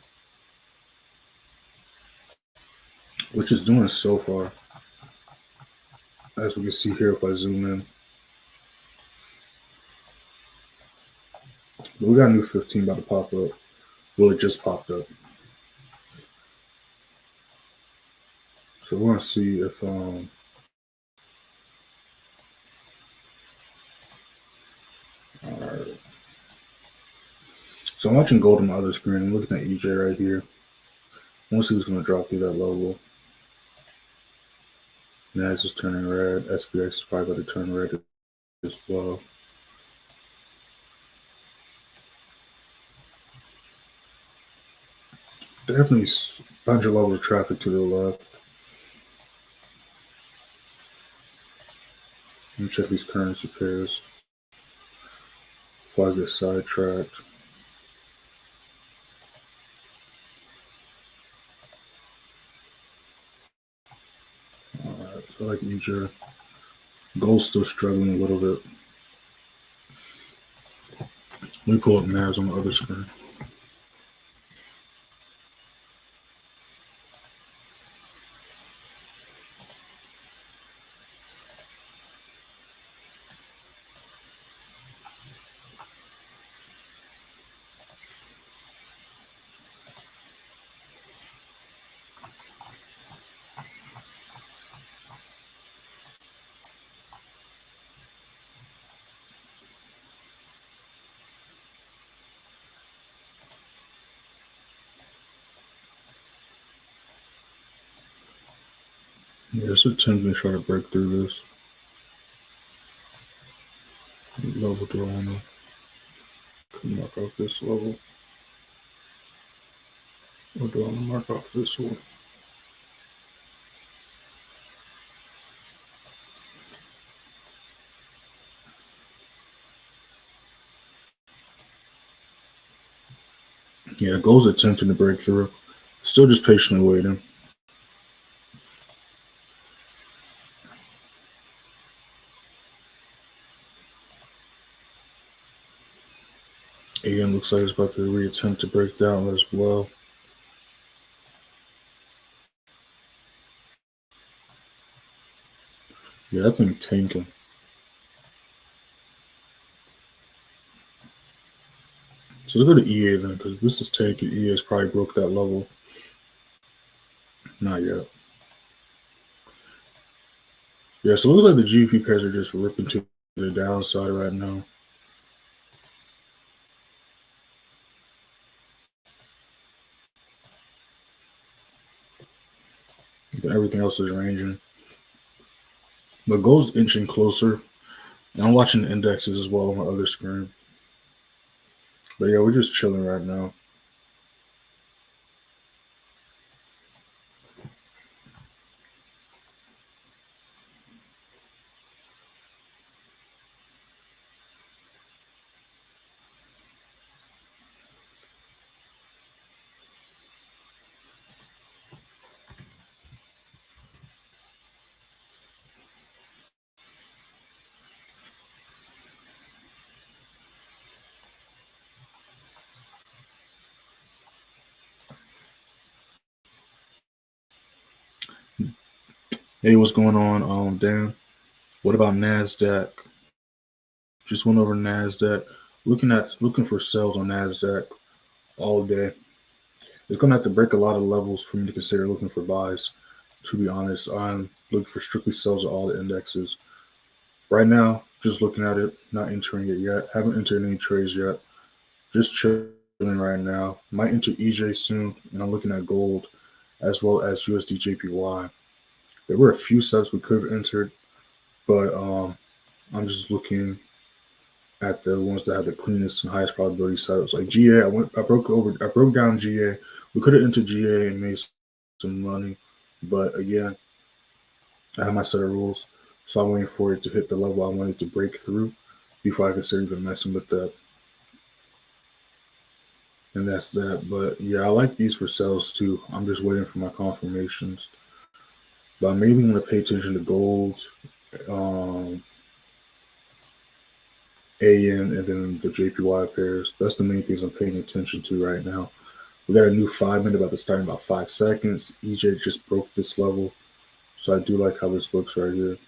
which is doing so far. As we can see here, if I zoom in, but we got a new 15 about to pop up. Well, it just popped up. So we're gonna see if all right. So I'm watching gold on my other screen. I'm looking at EJ right here. I want to see who's gonna drop through that level. NAS is turning red. SPX is probably about to turn red as well. Definitely a bunch of level of traffic to the left. Let me check these currency pairs before I get sidetracked. Alright, so I like EJ. Gold's still struggling a little bit. Let me pull up NAS on the other screen. Yeah, it's attempting to try to break through this level. Do I want to mark off this level? Or do I want to mark off this one? Yeah, gold's attempting to break through. Still just patiently waiting. Again, looks like it's about to reattempt to break down as well. Yeah, I think tanking. So let's go to EA then, because this is tanking. EA's probably broke that level. Not yet. Yeah, so it looks like the GBP pairs are just ripping to the downside right now. Everything else is ranging. But gold's inching closer. And I'm watching the indexes as well on my other screen. But yeah, we're just chilling right now. Hey, what's going on, Dan? What about Nasdaq? Just went over Nasdaq. Looking for sales on Nasdaq all day. It's gonna have to break a lot of levels for me to consider looking for buys. To be honest, I'm looking for strictly sales of all the indexes. Right now, just looking at it, not entering it yet. Haven't entered any trades yet. Just chilling right now. Might enter EJ soon, and I'm looking at gold as well as USDJPY. There were a few sets we could have entered, but I'm just looking at the ones that have the cleanest and highest probability setups. Like GA, I broke down GA. We could have entered GA and made some money, but again, I have my set of rules, so I'm waiting for it to hit the level I wanted to break through before I consider even messing with that. And that's that. But yeah, I like these for sales too. I'm just waiting for my confirmations. But I maybe want to pay attention to gold, um, AN, and then the JPY pairs. That's the main things I'm paying attention to right now. We got a new 5 minute about to start in about 5 seconds. EJ just broke this level, so I do like how this looks right here.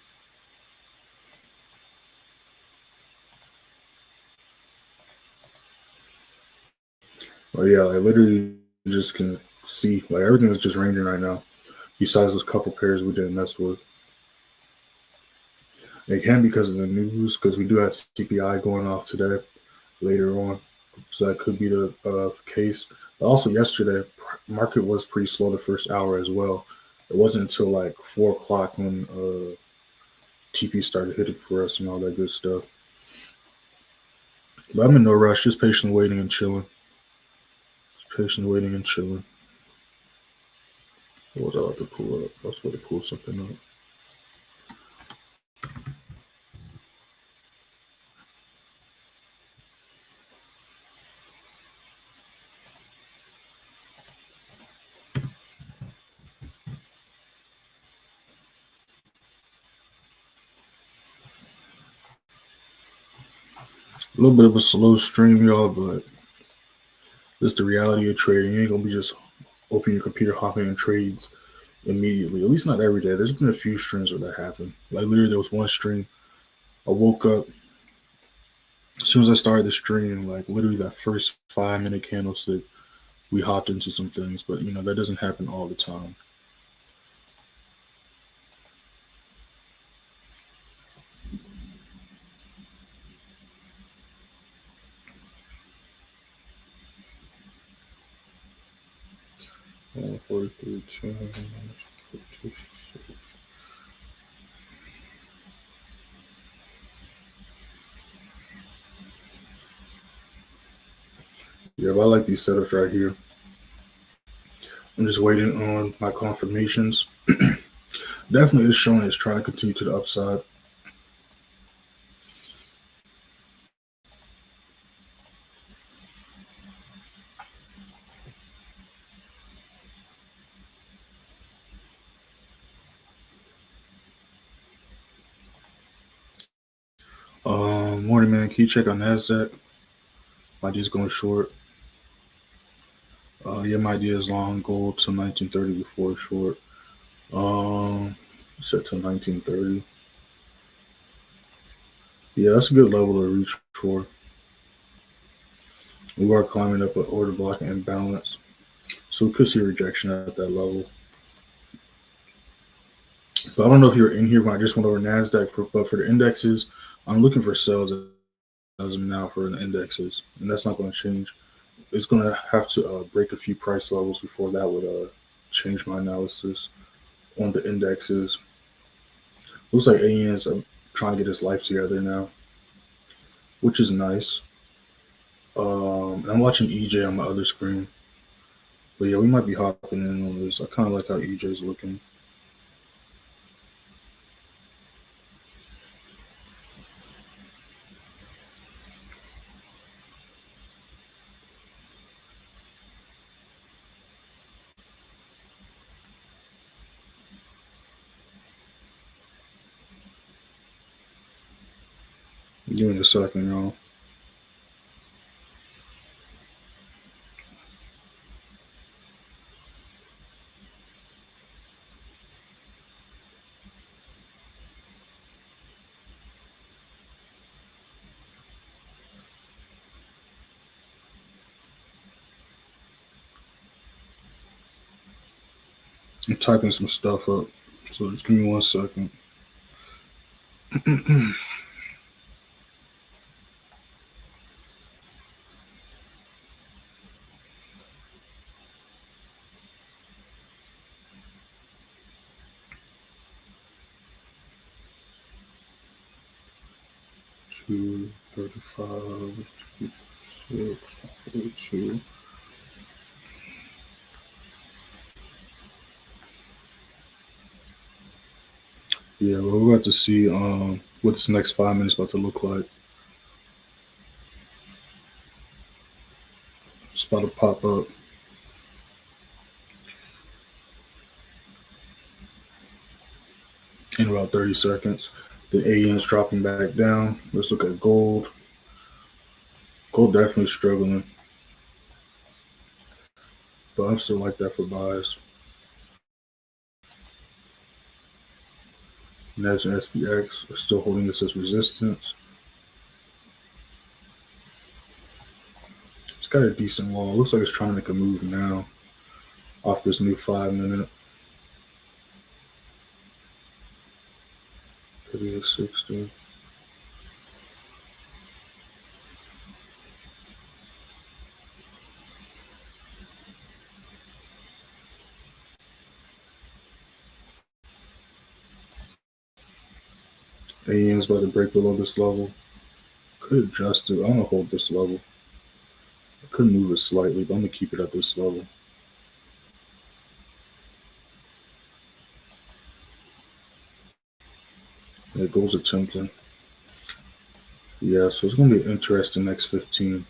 But yeah, I literally just can see like everything is just ranging right now. Besides those couple pairs we didn't mess with. It can because of the news, because we do have CPI going off today later on, so that could be the case. But also yesterday, market was pretty slow the first hour as well. It wasn't until like 4 o'clock when TP started hitting for us and all that good stuff. But I'm in no rush, just patiently waiting and chilling. Just patiently waiting and chilling. What was I about to pull up? I was about to pull something up. A little bit of a slow stream, y'all, but it's the reality of trading. You ain't gonna be just open your computer, hopping in trades immediately. At least not every day. There's been a few streams where that happened. Like literally, there was one stream. I woke up as soon as I started the stream. Like literally, that first 5 minute candlestick, we hopped into some things. But that doesn't happen all the time. 43, yeah, but I like these setups right here. I'm just waiting on my confirmations. Definitely is showing it's trying to continue to the upside. Morning, man. Can you check on NASDAQ? My idea's going short. Yeah, my idea is long gold to 1930 before short. Set to 1930. Yeah, that's a good level to reach for. We are climbing up an order block imbalance, so we could see rejection at that level. But I don't know if you're in here when I just went over Nasdaq, but for the indexes, I'm looking for sales as of now for the indexes, and that's not going to change. It's going to have to break a few price levels before that would change my analysis on the indexes. Looks like AN's trying to get his life together now, which is nice. And I'm watching EJ on my other screen. But yeah, we might be hopping in on this. I kind of like how EJ's looking. Give me a second, y'all. I'm typing some stuff up, so just give me 1 second. Two 35, 6, 42. Yeah, but we're about to see what this next 5 minutes about to look like. It's about to pop up in about 30 seconds. The AN's dropping back down. Let's look at gold. Gold definitely struggling, but I'm still like that for buys. NAS and SPX are still holding this as resistance. It's got a decent wall. Looks like it's trying to make a move now off this new 5 minute. 38.60. AN's about to break below this level. Could adjust it. I'm gonna hold this level. I could move it slightly, but I'm gonna keep it at this level. There goes attempting. Yeah, so it's gonna be interesting next 15.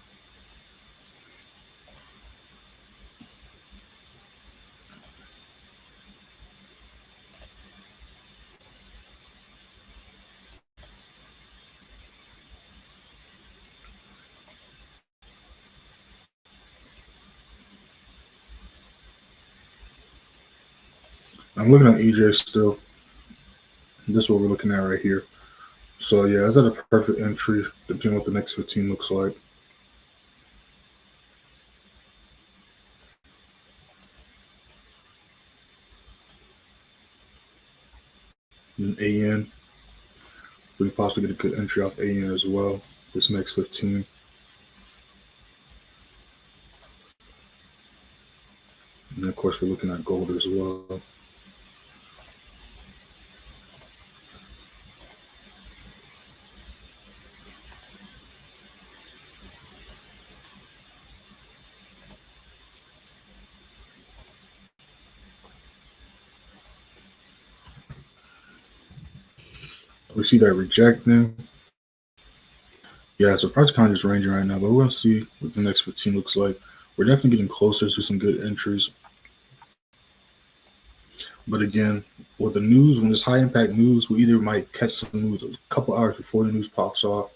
I'm looking at EJ still. This is what we're looking at right here. So yeah, is that a perfect entry depending on what the next 15 looks like? And AN, we can possibly get a good entry off AN as well. This next 15. And of course, we're looking at gold as well. We see that rejecting. Yeah, so price kind of just ranging right now, but we're going to see what the next 15 looks like. We're definitely getting closer to some good entries. But again, with the news, when it's high impact news, we either might catch some news a couple hours before the news pops off,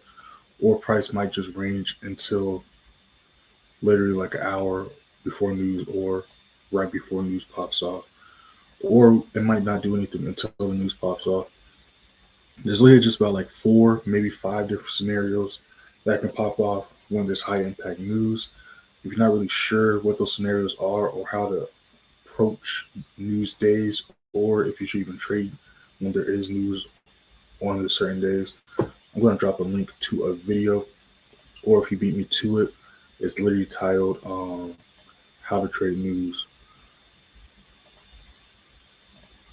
or price might just range until literally like an hour before news or right before news pops off. Or it might not do anything until the news pops off. There's literally just about like 4, maybe 5 different scenarios that can pop off when there's high impact news. If you're not really sure what those scenarios are or how to approach news days, or if you should even trade when there is news on the certain days, I'm going to drop a link to a video, or if you beat me to it, it's literally titled How to Trade News.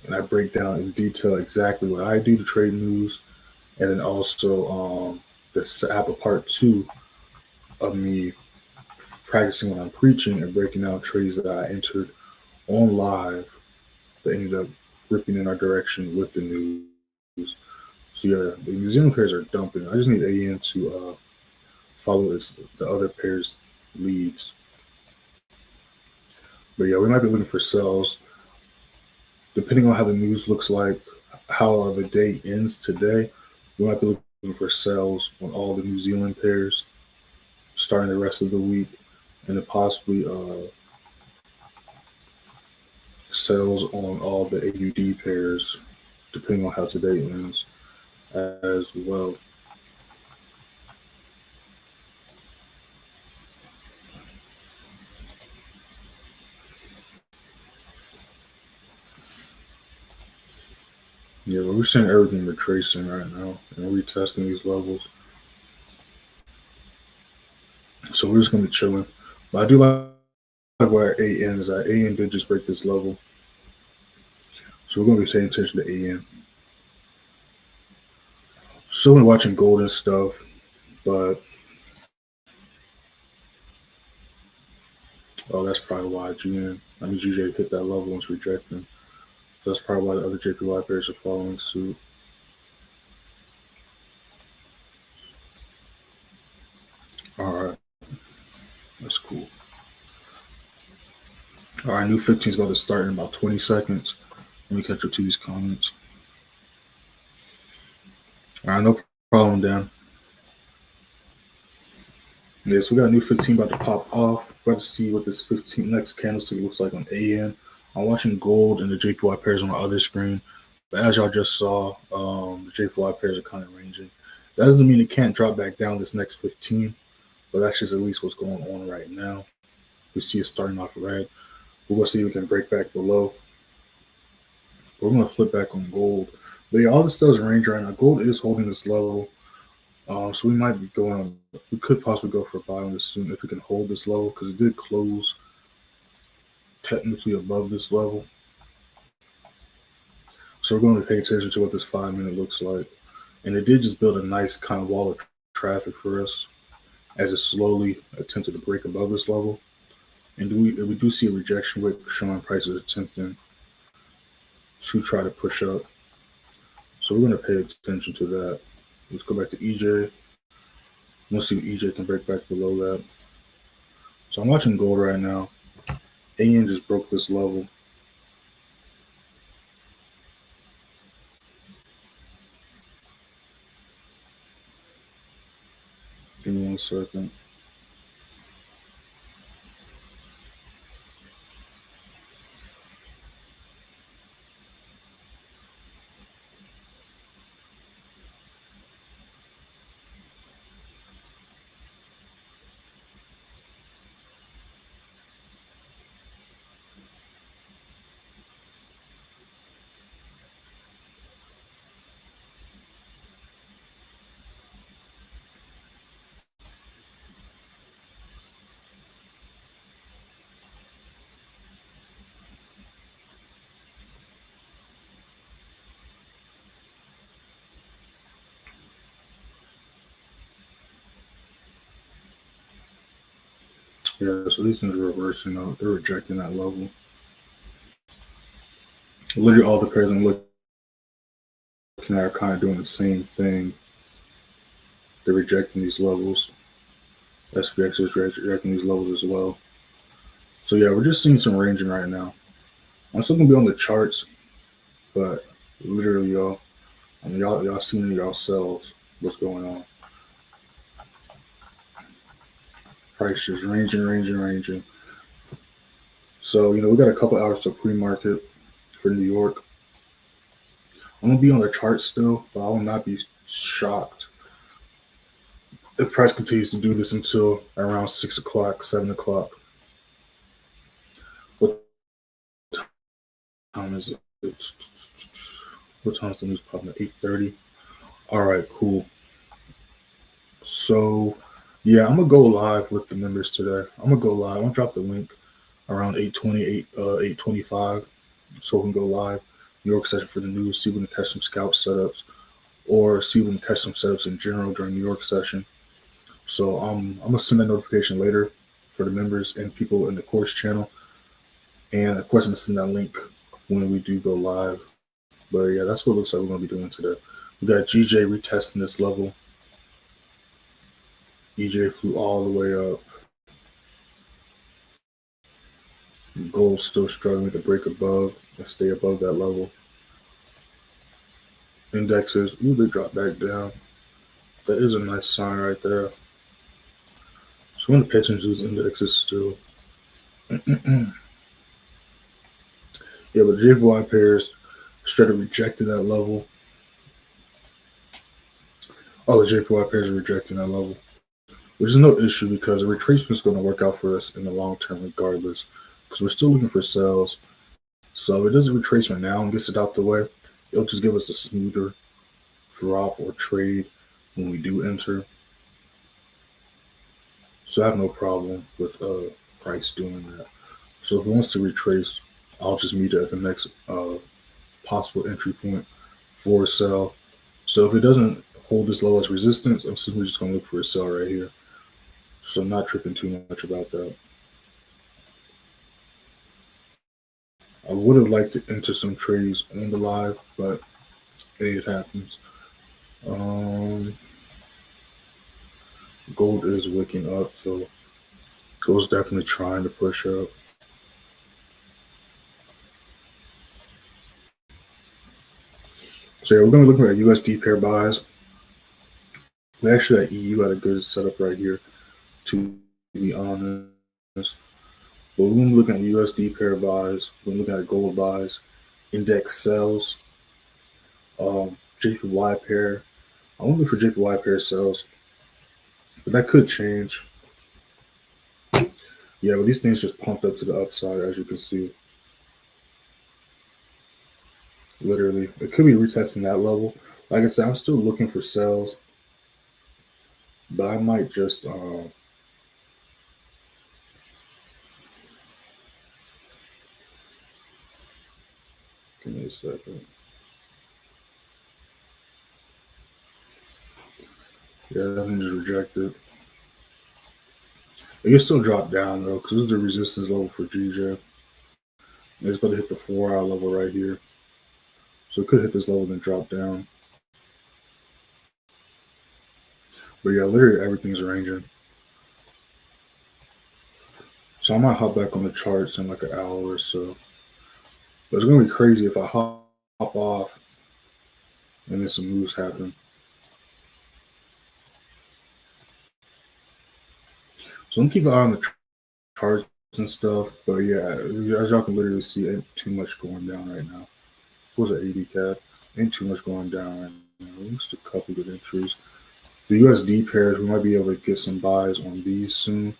And I break down in detail exactly what I do to trade news, and then also the app of part 2 of me practicing what I'm preaching and breaking down trades that I entered on live that ended up ripping in our direction with the news. So yeah, the New Zealand pairs are dumping. I just need AN to follow the other pairs' leads. But yeah, we might be looking for sells. Depending on how the news looks like, how the day ends today, we might be looking for sells on all the New Zealand pairs starting the rest of the week, and then possibly sells on all the AUD pairs, depending on how today ends as well. Yeah, but we're seeing everything retracing right now and retesting these levels. So we're just gonna be chilling. But I do like where AN is at. AN did just break this level. So we're gonna be paying attention to AN. So we're watching gold and stuff, but oh, that's probably why GN. I mean GJ hit that level and it's rejecting. So that's probably why the other JPY pairs are following suit. All right, that's cool. All right, new 15 is about to start in about 20 seconds. Let me catch up to these comments. All right, no problem, Dan. Yeah, so we got a new 15 about to pop off. About to see what this 15 next candlestick looks like on AN. I'm watching gold and the JPY pairs on the other screen. But as y'all just saw, the JPY pairs are kind of ranging. That doesn't mean it can't drop back down this next 15, but that's just at least what's going on right now. We see it starting off red. We're going to see if we can break back below. We're going to flip back on gold. But yeah, all this stuff is range right now. Gold is holding this level. So we might be going, we could possibly go for a buy on this soon if we can hold this level because it did close technically above this level. So we're going to pay attention to what this 5-minute looks like. And it did just build a nice kind of wall of traffic for us as it slowly attempted to break above this level. And we do see a rejection wick showing prices attempting to try to push up. So we're going to pay attention to that. Let's go back to EJ. We'll see if EJ can break back below that. So I'm watching gold right now. AN just broke this level. Give me 1 second. Yeah, so these things are reversing out. They're rejecting that level. Literally all the pairs I'm looking at are kind of doing the same thing. They're rejecting these levels. SPX is rejecting these levels as well. So yeah, we're just seeing some ranging right now. I'm still gonna be on the charts, but literally, y'all, I mean, y'all seeing it yourselves what's going on. Price is ranging. So we got a couple hours to pre-market for New York. I'm gonna be on the chart still, but I will not be shocked if price continues to do this until around 6 o'clock, 7 o'clock. What time is it? What time is the news popping at? 8:30. All right, cool. So yeah, I'm gonna go live with the members today. I'm gonna go live. I'm gonna drop the link around 8:20, 8:25, so we can go live. New York session for the news. See if we can catch some scalp setups, or see if we can catch some setups in general during New York session. So I'm gonna send a notification later for the members and people in the course channel, and of course I'm gonna send that link when we do go live. But yeah, that's what it looks like we're gonna be doing today. We got GJ retesting this level. EJ flew all the way up. Gold still struggling to break above and stay above that level. Indexes, ooh, they dropped back down. That is a nice sign right there. So I'm going to pay attention to these indexes still. Yeah, but the JPY pairs straight up rejected that level. All the JPY pairs are rejecting that level, which is no issue because the retracement is going to work out for us in the long term regardless, because we're still looking for sales. So if it does a retracement now and gets it out the way, it'll just give us a smoother drop or trade when we do enter. So I have no problem with price doing that. So if it wants to retrace, I'll just meet it at the next possible entry point for a sell. So if it doesn't hold this low as resistance, I'm simply just going to look for a sell right here. So I'm not tripping too much about that. I would have liked to enter some trades on the live, but hey, it happens. Gold is wicking up, so gold's definitely trying to push up. So yeah, we're going to be looking at USD pair buys. We actually at EU had a good setup right here, to be honest. But we're going to be looking at USD pair buys. We're looking at gold buys, index sells, JPY pair. I'm looking for JPY pair sells, but that could change. Yeah, but these things just pumped up to the upside, as you can see. Literally, it could be retesting that level. Like I said, I'm still looking for sells, but I might just give me a second. Yeah, that thing just rejected. It can still drop down though, because this is the resistance level for GJ. It's about to hit the 4-hour level right here, so it could hit this level and drop down. But yeah, literally everything's ranging. So I might hop back on the charts in like an hour or so. But it's gonna be crazy if I hop off and then some moves happen. So I'm keeping an eye on the charts and stuff. But yeah, as y'all can literally see, ain't too much going down right now. What was it, 80 cap? Ain't too much going down right now. Just a couple good entries. The USD pairs, we might be able to get some buys on these soon.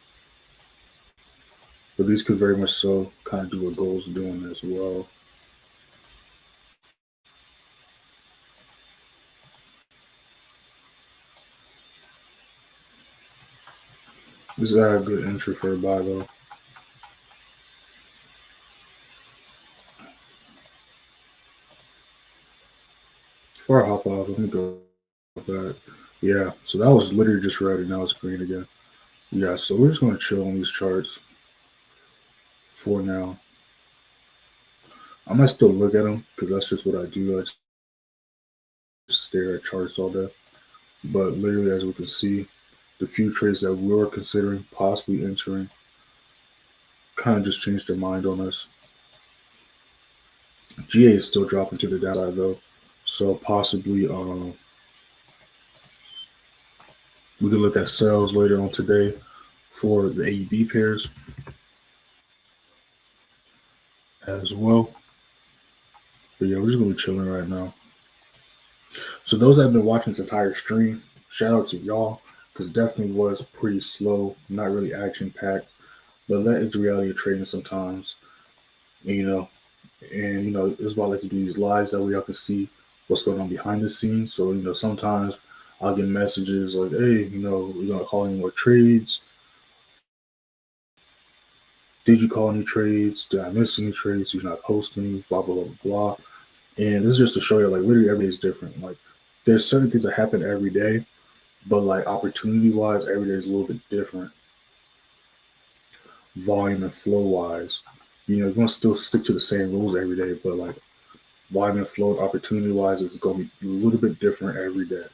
But these could very much so kind of do what gold's doing as well. This is a good entry for a buy though. Before I hop off, let me go back. Yeah, so that was literally just red and now it's green again. Yeah, so we're just going to chill on these charts for now. I might still look at them because that's just what I do. I just stare at charts all day. But literally, as we can see, the few trades that we were considering possibly entering kind of just changed their mind on us. GA is still dropping to the downside though, so possibly we can look at sales later on today for the AUD pairs as well. But yeah, we're just gonna be chilling right now. So those that have been watching this entire stream, shout out to y'all, because definitely was pretty slow, not really action packed. But that is the reality of trading sometimes. And, you know, it's why I like to do these lives that way y'all can see what's going on behind the scenes. So, you know, sometimes I'll get messages like, hey, you know, we're gonna call any more trades. Did you call any trades? Did I miss any trades? Did you not post any? Blah blah blah blah. And this is just to show you, like, literally every day is different. Like, there's certain things that happen every day, but like opportunity wise, every day is a little bit different. Volume and flow wise, you know, you want to still stick to the same rules every day, but like volume and flow opportunity wise, it's going to be a little bit different every day.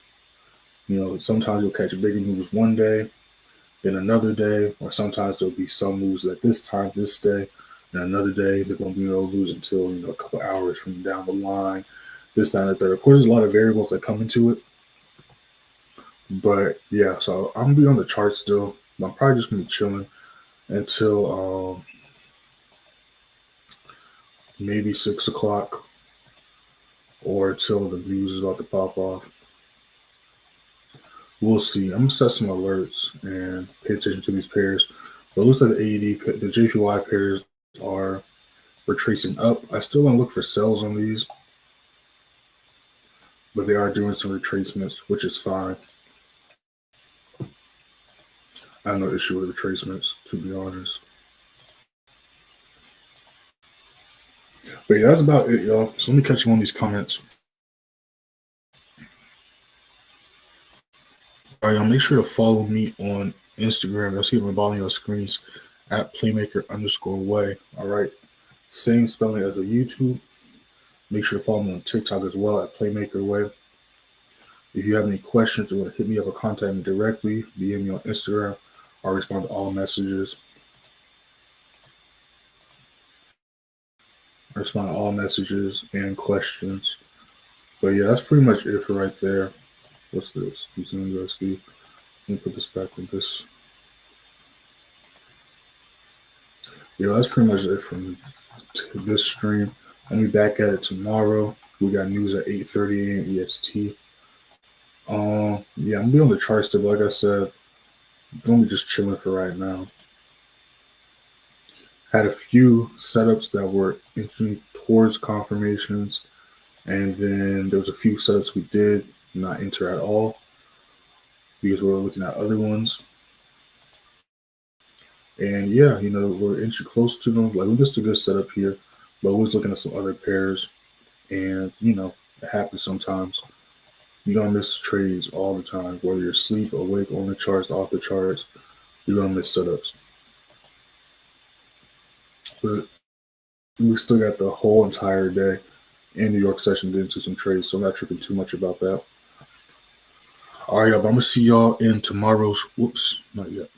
You know, sometimes you'll catch bigger moves one day, then another day, or sometimes there'll be some moves at this time, this day, and another day they're going to be no lose until, you know, a couple hours from down the line, this, that, and the third. Of course, there's a lot of variables that come into it. But yeah, so I'm gonna be on the chart still. I'm probably just gonna be chilling until maybe 6 o'clock or until the news is about to pop off. We'll see. I'm gonna set some alerts and pay attention to these pairs. But it looks like the AED, the JPY pairs are retracing up. I still want to look for sells on these. but they are doing some retracements, which is fine. I have no issue with retracements, to be honest. But yeah, that's about it, y'all. So let me catch you on these comments. All right, y'all, make sure to follow me on Instagram. You'll see it on the bottom of your screens at playmaker_way. All right. Same spelling as a YouTube. Make sure to follow me on TikTok as well at playmakerway. If you have any questions or want to hit me up or contact me directly, DM me on Instagram. I'll respond to all messages. I respond to all messages and questions. But yeah, that's pretty much it for right there. What's this? Using USD. Let me put this back in this. Yeah, that's pretty much it from this stream. I'll be back at it tomorrow. We got news at 8:30 a.m. EST. Yeah, I'm gonna be on the chart still, but like I said, I'm gonna be just chilling for right now. Had a few setups that were inching towards confirmations, and then there was a few setups we did not enter at all because we were looking at other ones. And yeah, we're inching close to them. Like, we missed a good setup here, but we was looking at some other pairs, and it happens sometimes. You're gonna miss trades all the time, whether you're asleep, awake, on the charts, off the charts. You're gonna miss setups. But we still got the whole entire day in New York session to get into some trades, so I'm not tripping too much about that. All right, y'all, I'm gonna see y'all in tomorrow's. Whoops, not yet.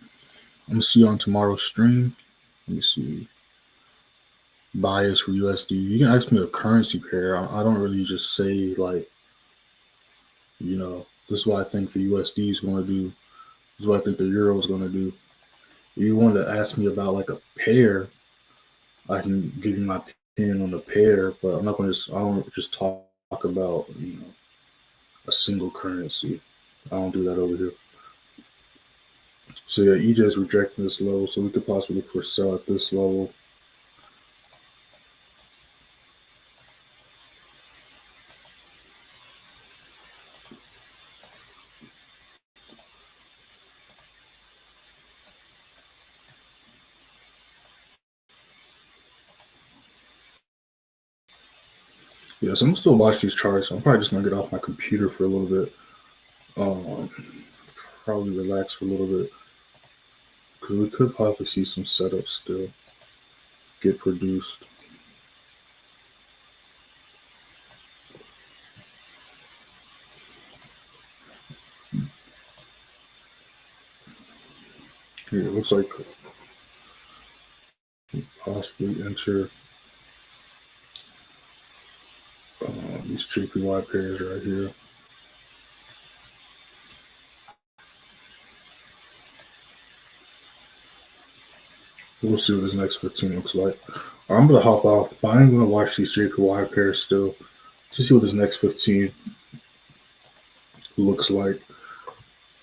I'm gonna see y'all on tomorrow's stream. Let me see. Bias for USD. You can ask me a currency pair. I don't really just say like, this is what I think the USD is going to do. This is what I think the euro is going to do. If you want to ask me about like a pair, I can give you my opinion on the pair, but I don't just talk about, a single currency. I don't do that over here. So yeah, EJ is rejecting this level, so we could possibly look for sell at this level. Yeah, so I'm still watch these charts. I'm probably just gonna get off my computer for a little bit. Probably relax for a little bit because we could probably see some setups still get produced. Yeah, it looks like we possibly enter these JPY pairs right here. We'll see what this next 15 looks like. I'm going to hop off, but I'm going to watch these JPY pairs still to see what this next 15 looks like.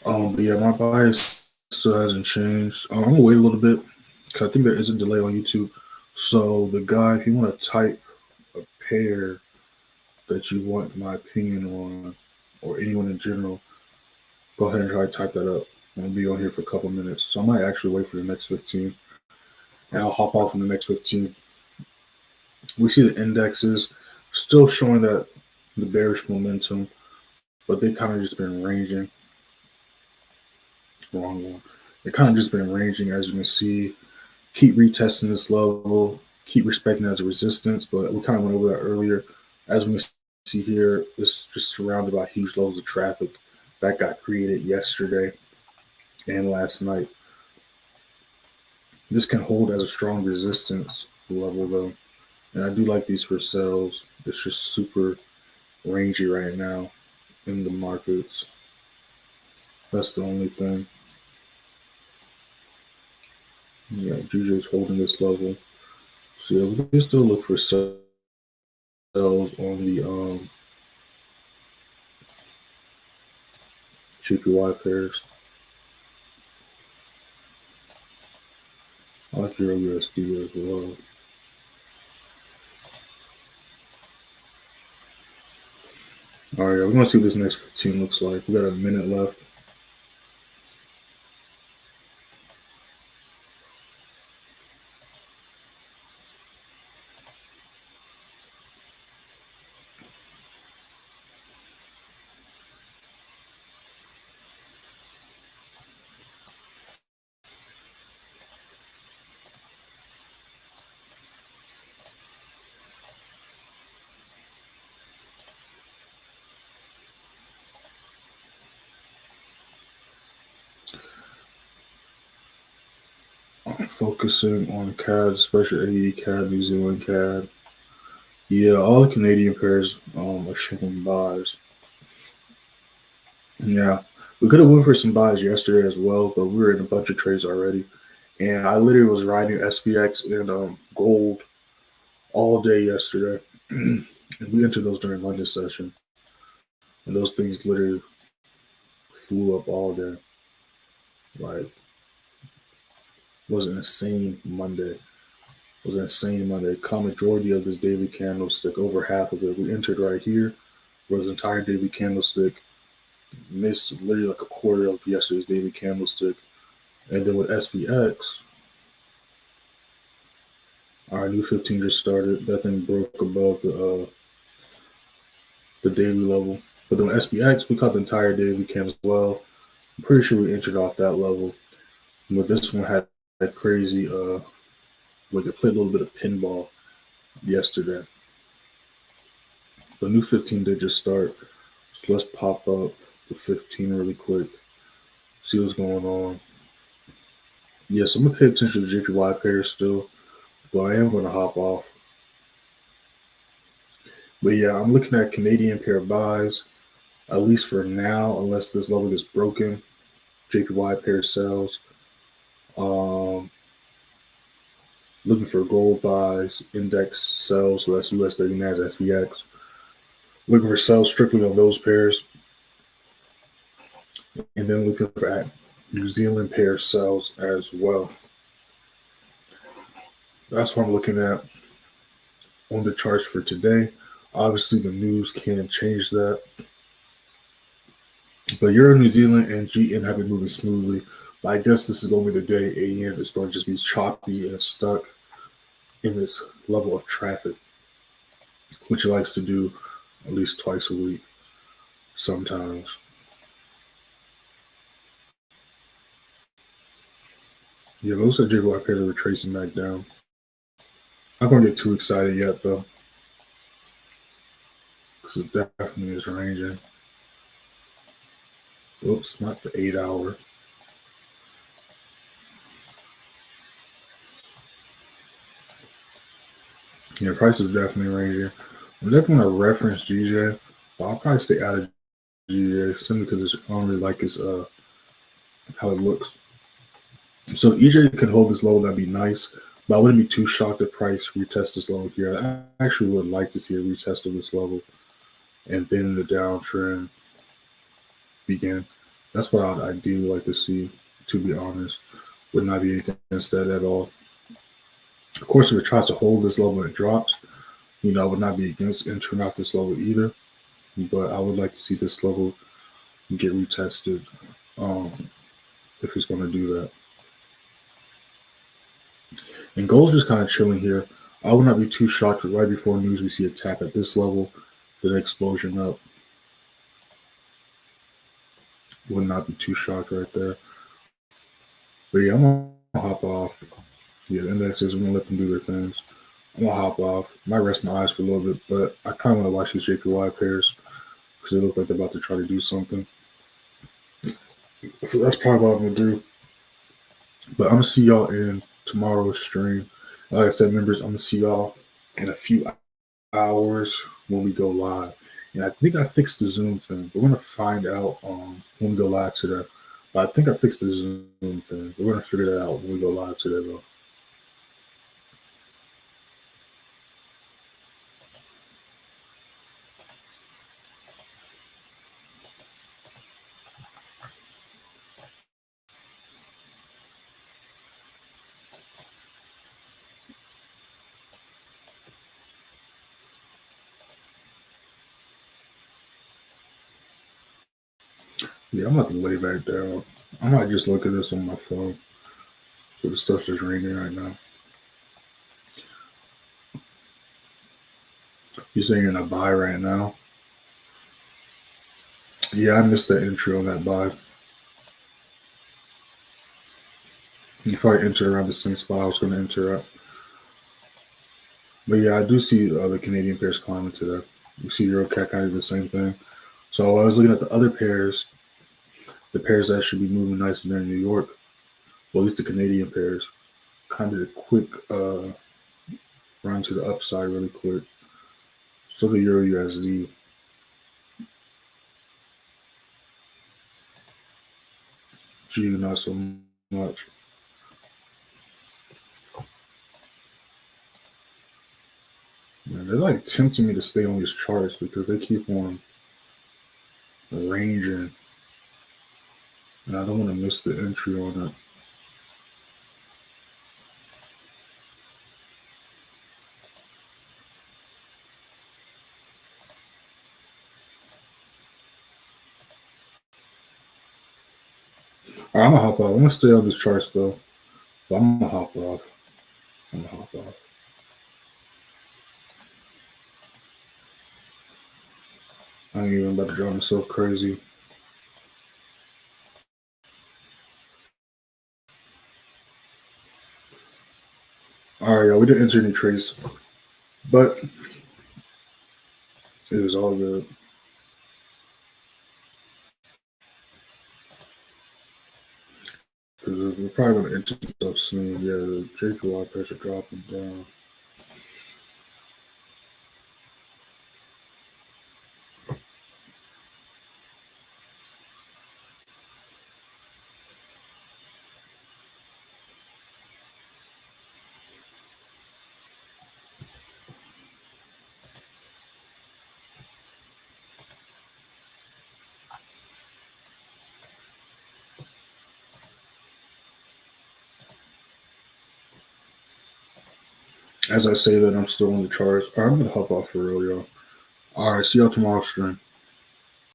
But yeah, my bias still hasn't changed. I'm going to wait a little bit because I think there is a delay on YouTube. So the guy, if you want to type a pair that you want my opinion on, or anyone in general, go ahead and try to type that up. I'm going to be on here for a couple minutes. So I might actually wait for the next 15. And I'll hop off in the next 15. We see the indexes still showing that the bearish momentum, but they kind of just been ranging. Wrong one. They kind of just been ranging, as you can see. Keep retesting this level, keep respecting it as a resistance, but we kind of went over that earlier. As we can see here, it's just surrounded by huge levels of traffic that got created yesterday and last night. This can hold as a strong resistance level though. And I do like these for sells. It's just super rangy right now in the markets. That's the only thing. Yeah, GJ's holding this level. So yeah, we can still look for sells on the GPY pairs. I like Euro USD as well. All right, we're gonna see what this next 15 looks like. We got a minute left. I'm focusing on CAD, especially AE CAD, New Zealand CAD. Yeah, all the Canadian pairs are showing buys. Yeah, we could have went for some buys yesterday as well, but we were in a bunch of trades already. And I literally was riding SPX and gold all day yesterday. And we entered those during London session. And those things literally flew up all day. Like, it was an insane Monday. It was an insane Monday. Caught majority of this daily candlestick, over half of it. We entered right here, was the entire daily candlestick. Missed literally like a quarter of yesterday's daily candlestick. And then with SPX, our new 15 just started. That thing broke above the daily level. But then with SPX, we caught the entire daily candle as well. I'm pretty sure we entered off that level. But this one had that crazy, like it played a little bit of pinball yesterday. The new 15 did just start. So let's pop up the 15 really quick. See what's going on. Yes, I'm going to pay attention to the JPY pairs still. But I am going to hop off. But yeah, I'm looking at Canadian pair buys, at least for now, unless this level gets broken. JPY pair sells. Looking for gold buys, index sells, so that's US30 NAS100 SPX. Looking for sells strictly on those pairs. And then looking for New Zealand pair sells as well. That's what I'm looking at on the charts for today. Obviously, the news can change that. But Euro, New Zealand, and GN have been moving smoothly. But I guess this is going to be the day AN is going to just be choppy and stuck in this level of traffic, which it likes to do at least twice a week sometimes. Yeah, those are JPY pairs are tracing back down. I'm not going to get too excited yet, though, because it definitely is ranging. Oops, not the 8 hour. Yeah, price is definitely ranging. I'm definitely going to reference GJ, but I'll probably stay out of GJ simply because I don't really like its how it looks. So EJ could hold this level, that'd be nice, but I wouldn't be too shocked if price retest this level here. I actually would like to see a retest of this level and then the downtrend begin. That's what I do like to see, to be honest. Would not be against that at all. Of course, if it tries to hold this level and it drops, I would not be against entering off this level either. But I would like to see this level get retested if it's going to do that. And gold's just kind of chilling here. I would not be too shocked if right before news we see a tap at this level, then explosion up. Would not be too shocked right there. But yeah, I'm going to hop off. Yeah, the indexes, I'm going to let them do their things. I'm going to hop off. Might rest my eyes for a little bit, but I kind of want to watch these JPY pairs because they look like they're about to try to do something. So that's probably what I'm going to do. But I'm going to see y'all in tomorrow's stream. Like I said, members, I'm going to see y'all in a few hours when we go live. And I think I fixed the Zoom thing. We're going to find out when we go live today. But I think I fixed the Zoom thing. We're going to figure that out when we go live today, though. Yeah, I'm about to lay back down. I might just look at this on my phone. But the stuff's just ringing right now. You're saying you're in a buy right now? Yeah, I missed the entry on that buy. You probably enter around the same spot I was going to enter at. But yeah, I do see the Canadian pairs climbing today. You see Euro CAC kind of the same thing. So I was looking at the other pairs, the pairs that should be moving nicely there in New York, well, at least the Canadian pairs, kind of a quick run to the upside really quick. So the Euro USD. Gee, not so much. Man, they're like tempting me to stay on these charts because they keep on arranging, and I don't want to miss the entry on it. All right, I'm gonna hop off. I'm gonna stay on these charts though, but I'm gonna hop off. I'm gonna hop off. I ain't even about to drive myself crazy. All right, y'all. We didn't enter any trades, but it was all good. Because we're probably gonna enter stuff soon. Yeah, the JPY pressure dropping down. As I say that, I'm still on the charts. All right, I'm gonna hop off for real, y'all. All right, see y'all tomorrow stream.